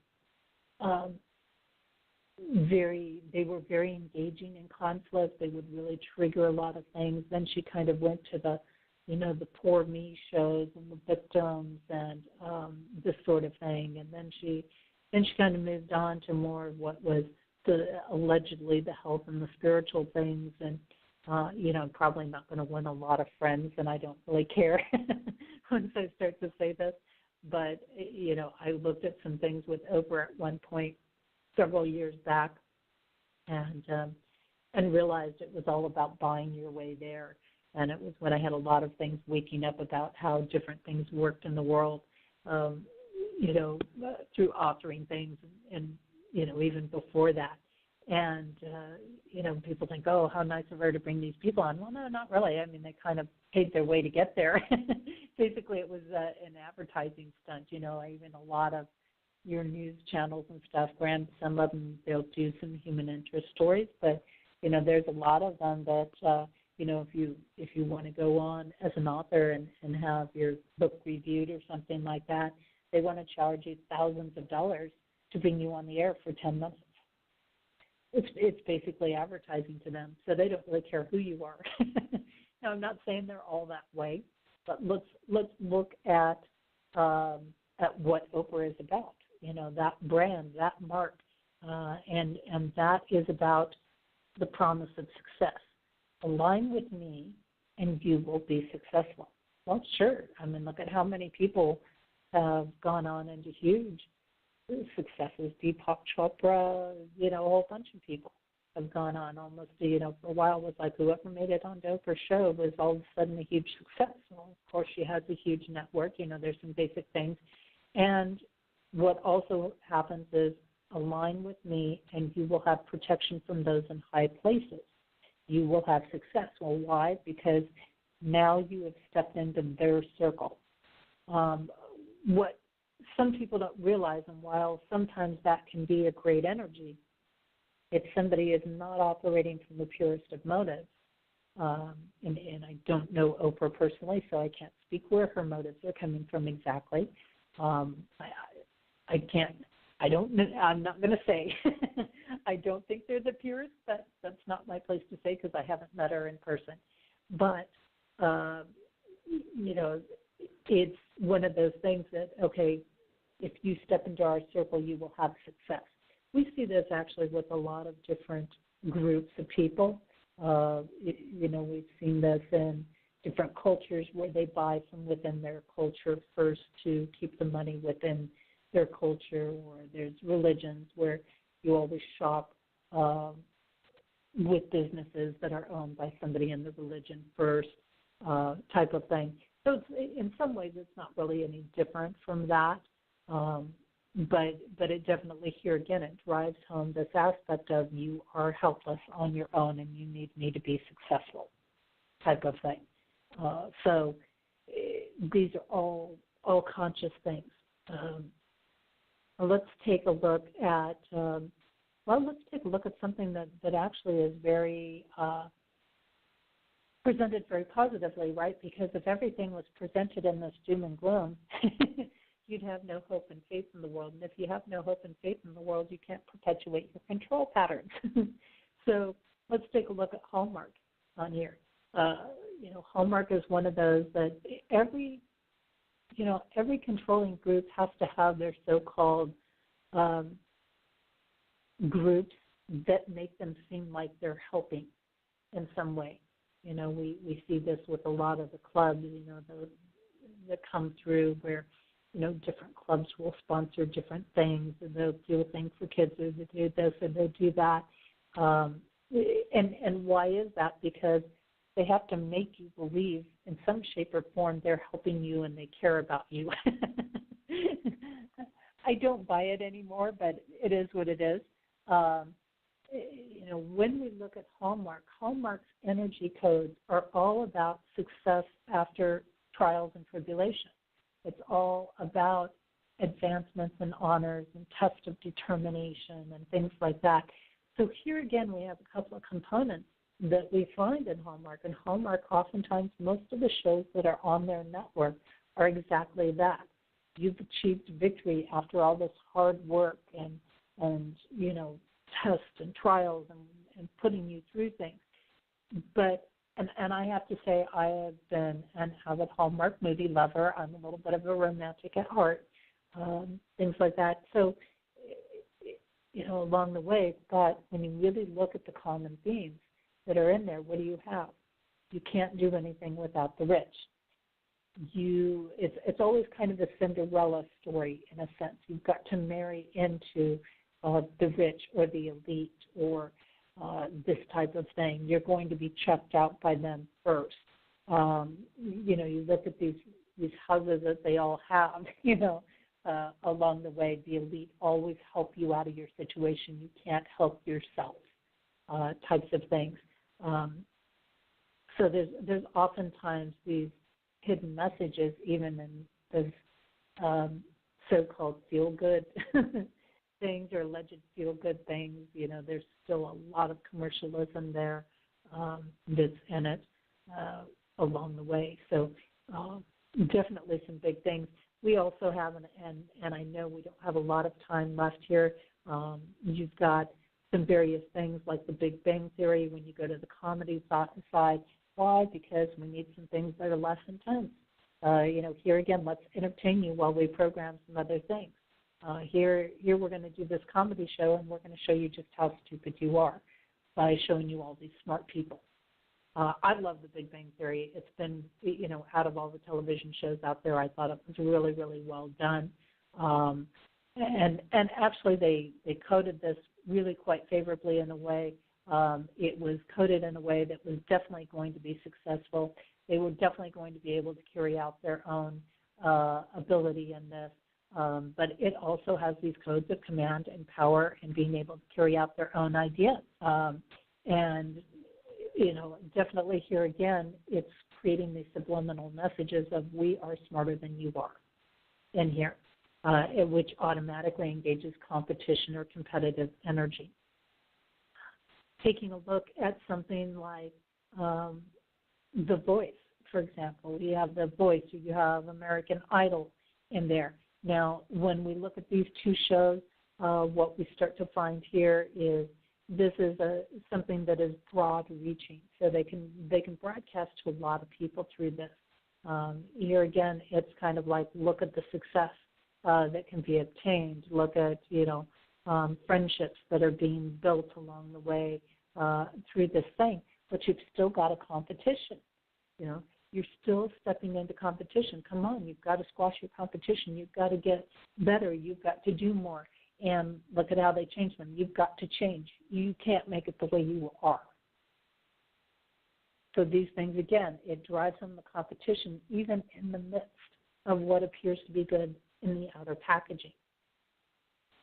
very engaging in conflict. They would really trigger a lot of things. Then she kind of went to the, you know, the poor me shows and the victims and this sort of thing. And then she kind of moved on to more of what was allegedly the health and the spiritual things, and I'm probably not going to win a lot of friends, and I don't really care once I start to say this. But I looked at some things with Oprah at one point several years back, and realized it was all about buying your way there. And it was when I had a lot of things waking up about how different things worked in the world, through authoring things, and even before that. And, people think, oh, how nice of her to bring these people on. Well, no, not really. I mean, they kind of paid their way to get there. Basically, it was an advertising stunt. Even a lot of your news channels and stuff, granted, some of them, they'll do some human interest stories, but, there's a lot of them that, if you want to go on as an author and have your book reviewed or something like that, they want to charge you thousands of dollars to bring you on the air for 10 minutes. It's basically advertising to them, so they don't really care who you are. Now, I'm not saying they're all that way, but let's look at what Oprah is about. That brand, that mark, and that is about the promise of success. Align with me, and you will be successful. Well, sure. I mean, look at how many people have gone on into huge successes. Deepak Chopra, a whole bunch of people have gone on almost, for a while it was like whoever made it on Oprah's show was all of a sudden a huge success. Well, of course, she has a huge network. There's some basic things. And what also happens is align with me, and you will have protection from those in high places. You will have success. Well, why? Because now you have stepped into their circle. What some people don't realize, and while sometimes that can be a great energy, if somebody is not operating from the purest of motives, and I don't know Oprah personally, so I can't speak where her motives are coming from exactly. I'm not going to say. I don't think they're the purest, but that's not my place to say because I haven't met her in person. But, it's one of those things that, okay, if you step into our circle, you will have success. We see this actually with a lot of different groups of people. We've seen this in different cultures where they buy from within their culture first to keep the money within their culture, or there's religions where you always shop with businesses that are owned by somebody in the religion first, type of thing. So in some ways it's not really any different from that, but it definitely, here again, it drives home this aspect of you are helpless on your own and you need me to be successful type of thing. So these are all conscious things. Let's take a look at something that actually is very presented very positively, right? Because if everything was presented in this doom and gloom, you'd have no hope and faith in the world. And if you have no hope and faith in the world, you can't perpetuate your control patterns. So let's take a look at Hallmark on here. Hallmark is one of those that every controlling group has to have their so-called groups that make them seem like they're helping in some way. We see this with a lot of the clubs, that come through where, different clubs will sponsor different things, and they'll do a thing for kids, or they do this, and they do that. And why is that? Because they have to make you believe in some shape or form they're helping you and they care about you. I don't buy it anymore, but it is what it is. When we look at Hallmark's energy codes are all about success after trials and tribulation. It's all about advancements and honors and tests of determination and things like that. So here again, we have a couple of components that we find in Hallmark. And Hallmark, oftentimes, most of the shows that are on their network are exactly that. You've achieved victory after all this hard work and tests and trials and putting you through things. But and I have to say, I have been an avid Hallmark movie lover. I'm a little bit of a romantic at heart, things like that. So, along the way. But when you really look at the common themes that are in there, what do you have? You can't do anything without the rich. It's always kind of a Cinderella story in a sense. You've got to marry into the rich or the elite or this type of thing. You're going to be checked out by them first. You look at these houses that they all have, along the way. The elite always help you out of your situation. You can't help yourself, types of things. So there's oftentimes these hidden messages, even in those so-called feel-good things or alleged feel-good things. There's still a lot of commercialism there that's in it along the way. So definitely some big things. We also have, and I know we don't have a lot of time left here, you've got some various things like the Big Bang Theory when you go to the comedy side. Why? Because we need some things that are less intense. Here again, let's entertain you while we program some other things. Here we're going to do this comedy show, and we're going to show you just how stupid you are by showing you all these smart people. I love the Big Bang Theory. It's been, out of all the television shows out there, I thought it was really, really well done. And actually they coded this really quite favorably in a way. It was coded in a way that was definitely going to be successful. They were definitely going to be able to carry out their own ability in this. But it also has these codes of command and power and being able to carry out their own ideas. Definitely here again, it's creating these subliminal messages of we are smarter than you are in here, which automatically engages competition or competitive energy. Taking a look at something like The Voice, for example. You have The Voice, or you have American Idol in there. Now, when we look at these two shows, what we start to find here is this is something that is broad-reaching, so they can broadcast to a lot of people through this. Here again, it's kind of like look at the success that can be obtained. Look at friendships that are being built along the way through this thing, but you've still got a competition. You're still stepping into competition. Come on, you've got to squash your competition. You've got to get better. You've got to do more. And look at how they change them. You've got to change. You can't make it the way you are. So these things, again, it drives them the competition even in the midst of what appears to be good in the outer packaging.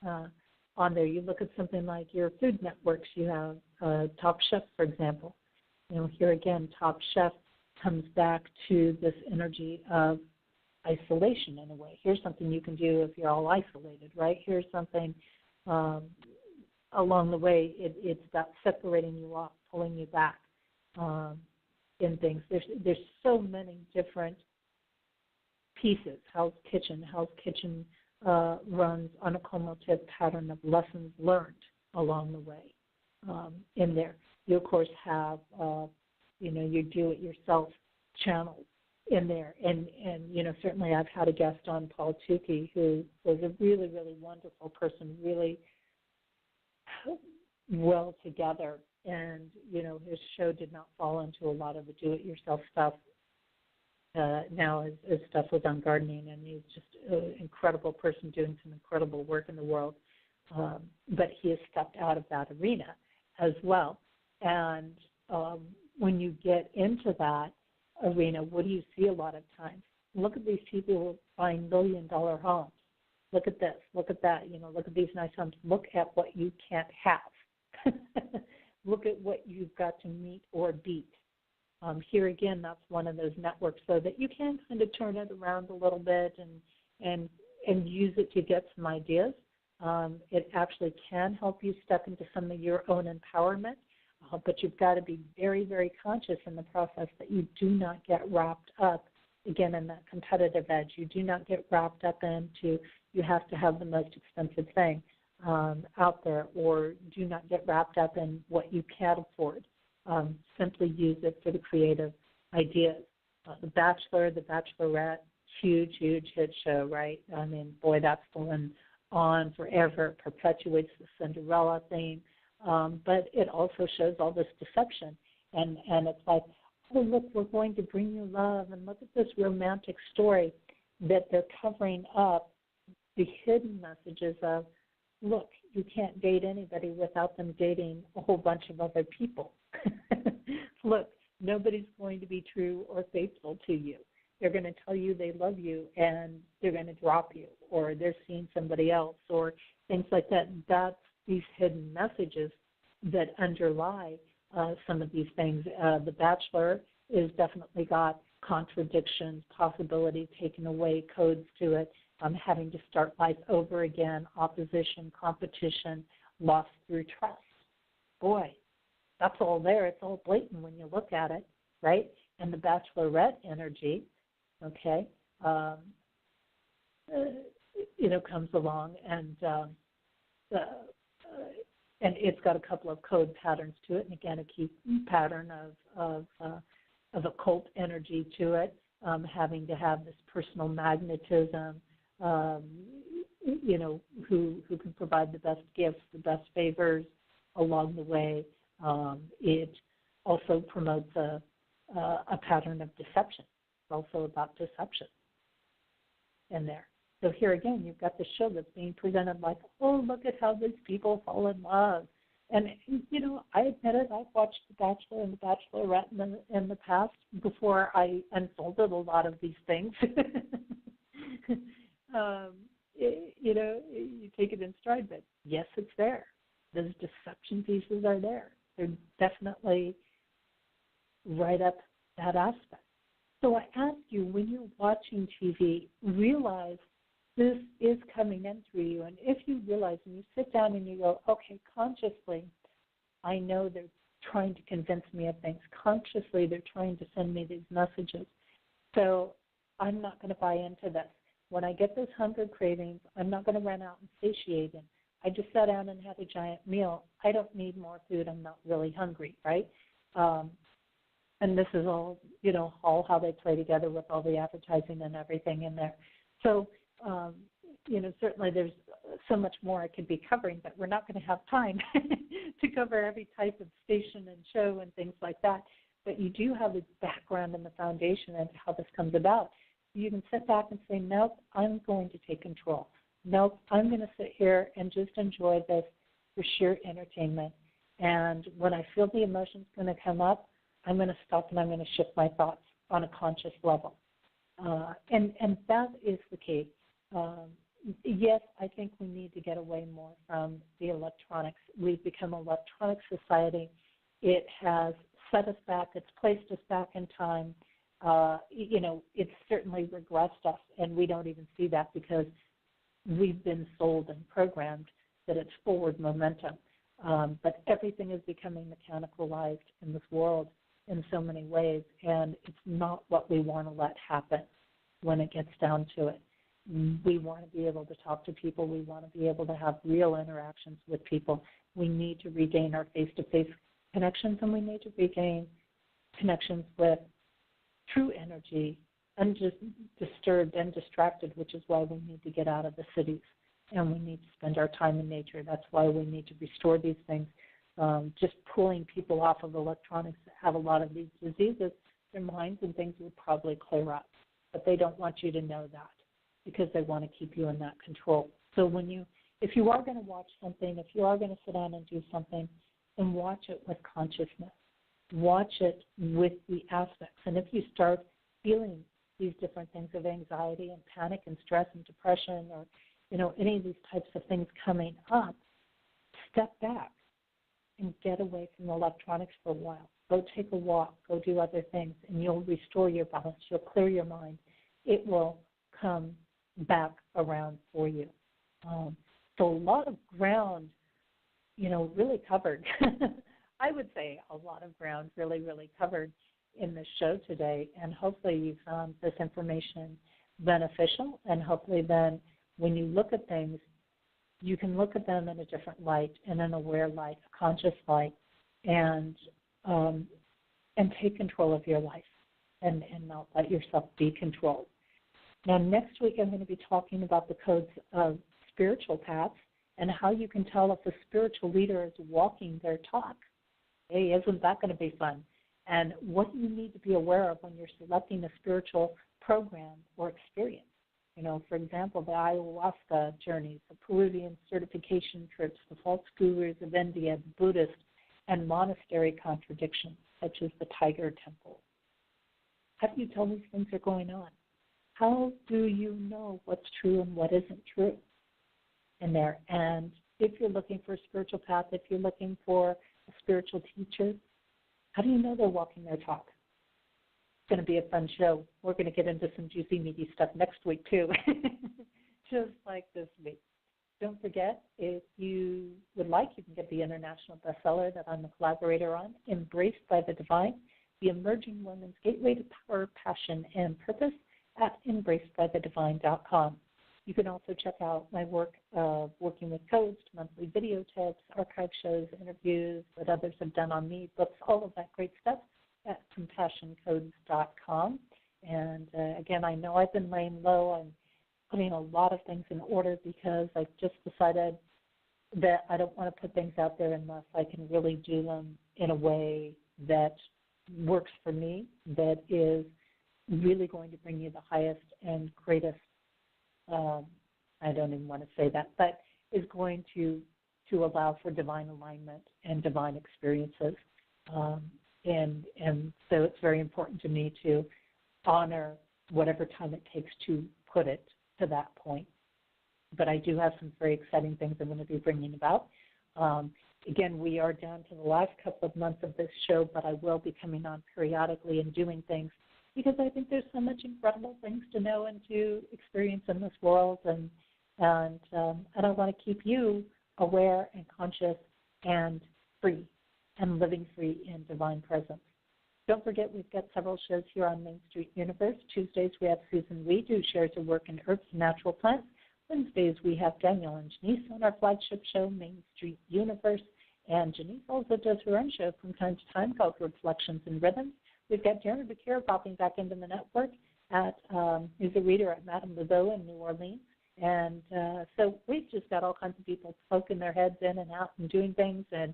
On there, you look at something like your food networks. You have Top Chef, for example. Here again, Top Chef comes back to this energy of isolation in a way. Here's something you can do if you're all isolated, right? Here's something along the way. It's about separating you off, pulling you back in things. There's so many different pieces. Hell's Kitchen runs on a cumulative pattern of lessons learned along the way in there. You, of course, have, your do-it-yourself channels in there. And certainly I've had a guest on, Paul Tukey, who was a really, really wonderful person, really well together. And, his show did not fall into a lot of the do-it-yourself stuff. Now his stuff was on gardening, and he's just an incredible person doing some incredible work in the world. But he has stepped out of that arena as well. And when you get into that arena, what do you see a lot of times? Look at these people buying $1 million homes. Look at this. Look at that. Look at these nice homes. Look at what you can't have. Look at what you've got to meet or beat. Here again, that's one of those networks, so that you can kind of turn it around a little bit and use it to get some ideas. It actually can help you step into some of your own empowerment, but you've got to be very, very conscious in the process that you do not get wrapped up, again, in that competitive edge. You do not get wrapped up into you have to have the most expensive thing out there, or do not get wrapped up in what you can't afford. Simply use it for the creative ideas. The Bachelor, The Bachelorette, huge, huge hit show, right? I mean, boy, that's the one on forever. It perpetuates the Cinderella theme, but it also shows all this deception. And it's like, oh, look, we're going to bring you love, and look at this romantic story that they're covering up the hidden messages of, look, you can't date anybody without them dating a whole bunch of other people. Look, nobody's going to be true or faithful to you. They're going to tell you they love you, and they're going to drop you, or they're seeing somebody else, or things like that. That's these hidden messages that underlie some of these things. The Bachelor is definitely got contradictions, possibility taken away, codes to it, having to start life over again, opposition, competition, loss through trust. Boy, that's all there. It's all blatant when you look at it, right? And the Bachelorette energy, okay, comes along, and it's got a couple of code patterns to it, and again, a key pattern of occult energy to it, having to have this personal magnetism, who can provide the best gifts, the best favors along the way. It also promotes a pattern of deception. It's also about deception in there. So here again, you've got the show that's being presented like, oh, look at how these people fall in love. And, I admit it, I've watched The Bachelor and The Bachelorette in the past before I unfolded a lot of these things. You take it in stride, but yes, it's there. Those deception pieces are there. They're definitely right up that aspect. So I ask you, when you're watching TV, realize this is coming in through you. And if you realize and you sit down and you go, okay, consciously, I know they're trying to convince me of things. Consciously, they're trying to send me these messages. So I'm not going to buy into this. When I get those hunger cravings, I'm not going to run out and satiate them. I just sat down and had a giant meal. I don't need more food. I'm not really hungry, right? And this is all, all how they play together with all the advertising and everything in there. So, certainly there's so much more I could be covering, but we're not going to have time to cover every type of station and show and things like that. But you do have the background and the foundation and how this comes about. You can sit back and say, nope, I'm going to take control. Nope, I'm going to sit here and just enjoy this for sheer entertainment. And when I feel the emotions going to come up, I'm going to stop and I'm going to shift my thoughts on a conscious level. And that is the key. Yes, I think we need to get away more from the electronics. We've become an electronic society. It has set us back. It's placed us back in time. It's certainly regressed us, and we don't even see that because we've been sold and programmed that it's forward momentum. But everything is becoming mechanicalized in this world in so many ways, and it's not what we want to let happen when it gets down to it. We want to be able to talk to people. We want to be able to have real interactions with people. We need to regain our face-to-face connections, and we need to regain connections with true energy, undisturbed and distracted, which is why we need to get out of the cities, and we need to spend our time in nature. That's why we need to restore these things. Just pulling people off of electronics that have a lot of these diseases, their minds and things would probably clear up, but they don't want you to know that because they want to keep you in that control. So if you are going to watch something, if you are going to sit down and do something, then watch it with consciousness. Watch it with the aspects. And if you start feeling these different things of anxiety and panic and stress and depression or, any of these types of things coming up, step back and get away from electronics for a while. Go take a walk. Go do other things, and you'll restore your balance. You'll clear your mind. It will come back around for you. So a lot of ground, really covered. I would say a lot of ground really, really covered in this show today, and hopefully you found this information beneficial, and hopefully then when you look at things, you can look at them in a different light, in an aware light, a conscious light, and take control of your life and not let yourself be controlled. Now, next week I'm going to be talking about the codes of spiritual paths and how you can tell if a spiritual leader is walking their talk. Hey, isn't that going to be fun? And what do you need to be aware of when you're selecting a spiritual program or experience? You know, for example, the ayahuasca journeys, the Peruvian certification trips, the false gurus of India, the Buddhist and monastery contradictions, such as the Tiger Temple. How do you tell these things are going on? How do you know what's true and what isn't true in there? And if you're looking for a spiritual path, if you're looking for a spiritual teacher, how do you know they're walking their talk? It's going to be a fun show. We're going to get into some juicy, meaty stuff next week, too, just like this week. Don't forget, if you would like, you can get the international bestseller that I'm a collaborator on, Embraced by the Divine, The Emerging Woman's Gateway to Power, Passion, and Purpose at embracedbythedivine.com. You can also check out my work working with codes, monthly video tips, archive shows, interviews that others have done on me, books, all of that great stuff at compassioncodes.com. And again, I know I've been laying low. I'm putting a lot of things in order because I've just decided that I don't want to put things out there unless I can really do them in a way that works for me, that is really going to bring you the highest and greatest, I don't even want to say that, but is going to allow for divine alignment and divine experiences. And so it's very important to me to honor whatever time it takes to put it to that point. But I do have some very exciting things I'm going to be bringing about. Again, we are down to the last couple of months of this show, but I will be coming on periodically and doing things because I think there's so much incredible things to know and to experience in this world, and I want to keep you aware and conscious and free and living free in divine presence. Don't forget, we've got several shows here on Main Street Universe. Tuesdays, we have Susan Weed, who shares her work in herbs and natural plants. Wednesdays, we have Daniel and Janice on our flagship show, Main Street Universe. And Janice also does her own show from time to time called Reflections and Rhythms. We've got Jeremy Bakir popping back into the network who's a reader at Madame Laveau in New Orleans. And so we've just got all kinds of people poking their heads in and out and doing things, and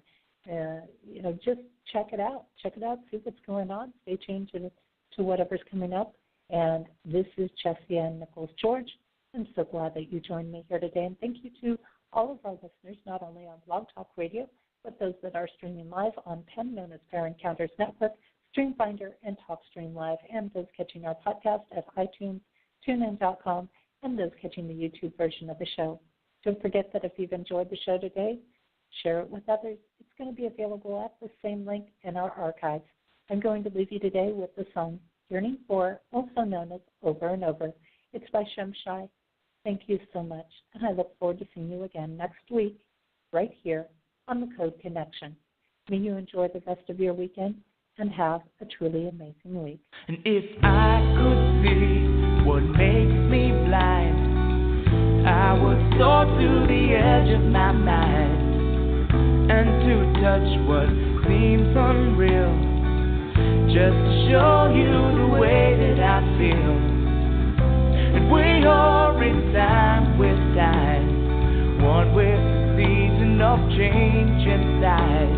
just check it out. Check it out, see what's going on. Stay tuned to whatever's coming up. And this is Jessie Ann Nichols George. I'm so glad that you joined me here today. And thank you to all of our listeners, not only on Blog Talk Radio, but those that are streaming live on PEN, known as Pair Encounters Network, StreamFinder, and TalkStream Live, and those catching our podcast at iTunes, TuneIn.com, and those catching the YouTube version of the show. Don't forget that if you've enjoyed the show today, share it with others. It's going to be available at the same link in our archives. I'm going to leave you today with the song Yearning For, also known as Over and Over. It's by Shemshai. Thank you so much, and I look forward to seeing you again next week right here on the Code Connection. May you enjoy the rest of your weekend and have a truly amazing week. And if I could see what makes me blind, I would soar to the edge of my mind, and to touch what seems unreal, just to show you the way that I feel. And we are in time with time, one with the season of change inside.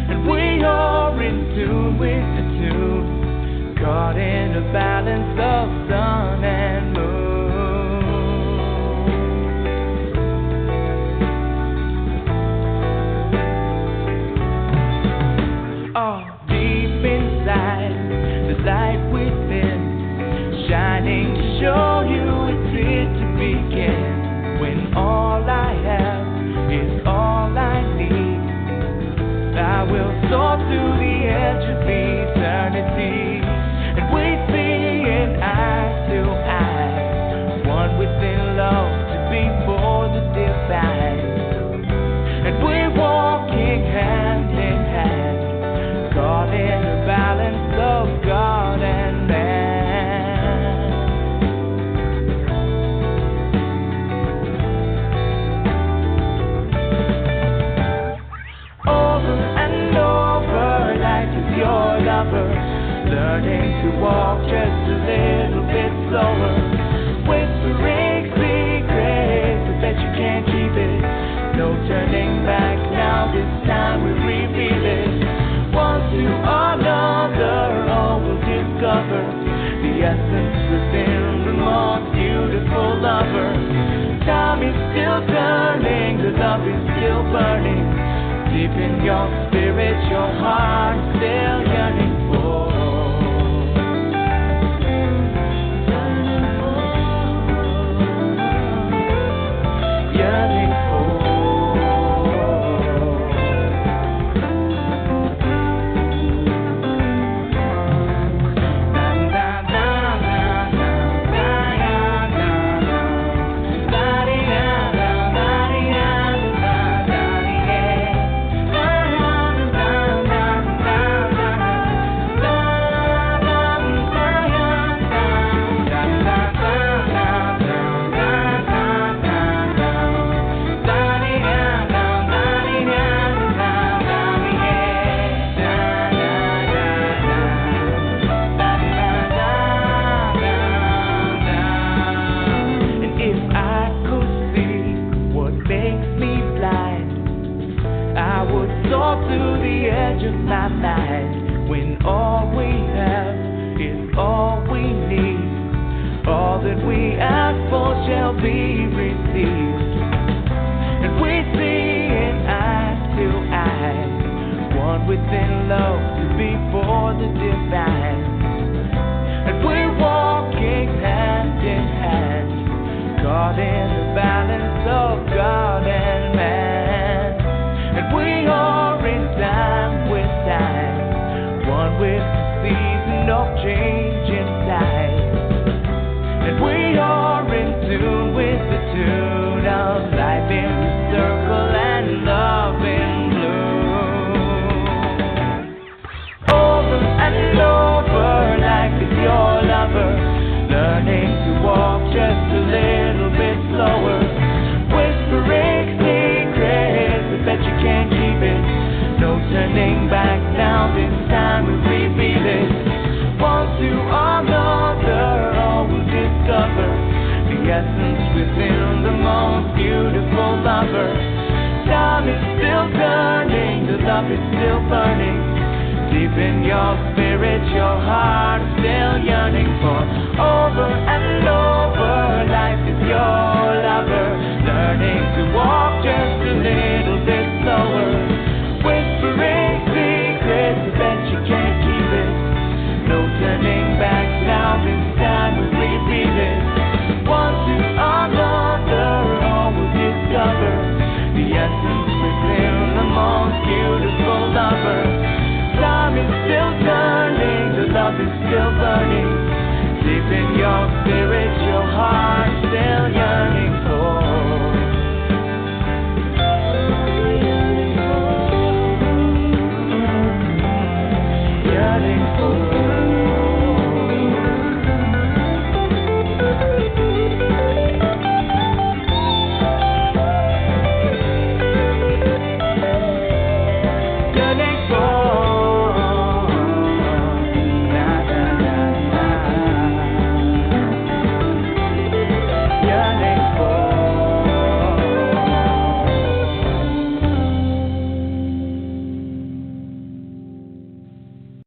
And we are in tune with the tune, caught in a balance of sun and moon. Oh, deep inside, the light within, shining to show you it's here to begin. When all I have is all I need, I will soar to the edge of eternity. And we see it eye to eye, one within love to be for the divine. And we're walking hand in hand, caught in the balance of God and man. Your lover, learning to walk just a little bit slower, whispering secrets of beautiful lover. Time is still turning, the love is still burning. Deep in your spirit, your heart is still yearning for. Yearning for. When all we have is all we need, all that we ask for shall be received. And we see in eye to eye, one within love to be for the divine. And we're walking hand in hand, caught in the balance of God and man. And we are in time with time, one with the season of change inside. And we are in tune with the tune of life in the circle and love in bloom. Over and over, life is your lover, learning to walk just a little bit slower, whispering secrets, I bet you can't keep it. No turning back now, this time we reveal it. One to another, all will discover the essence within the most beautiful lover. Time is still turning, the love is still burning. Deep in your spirit, your heart is still yearning for. Over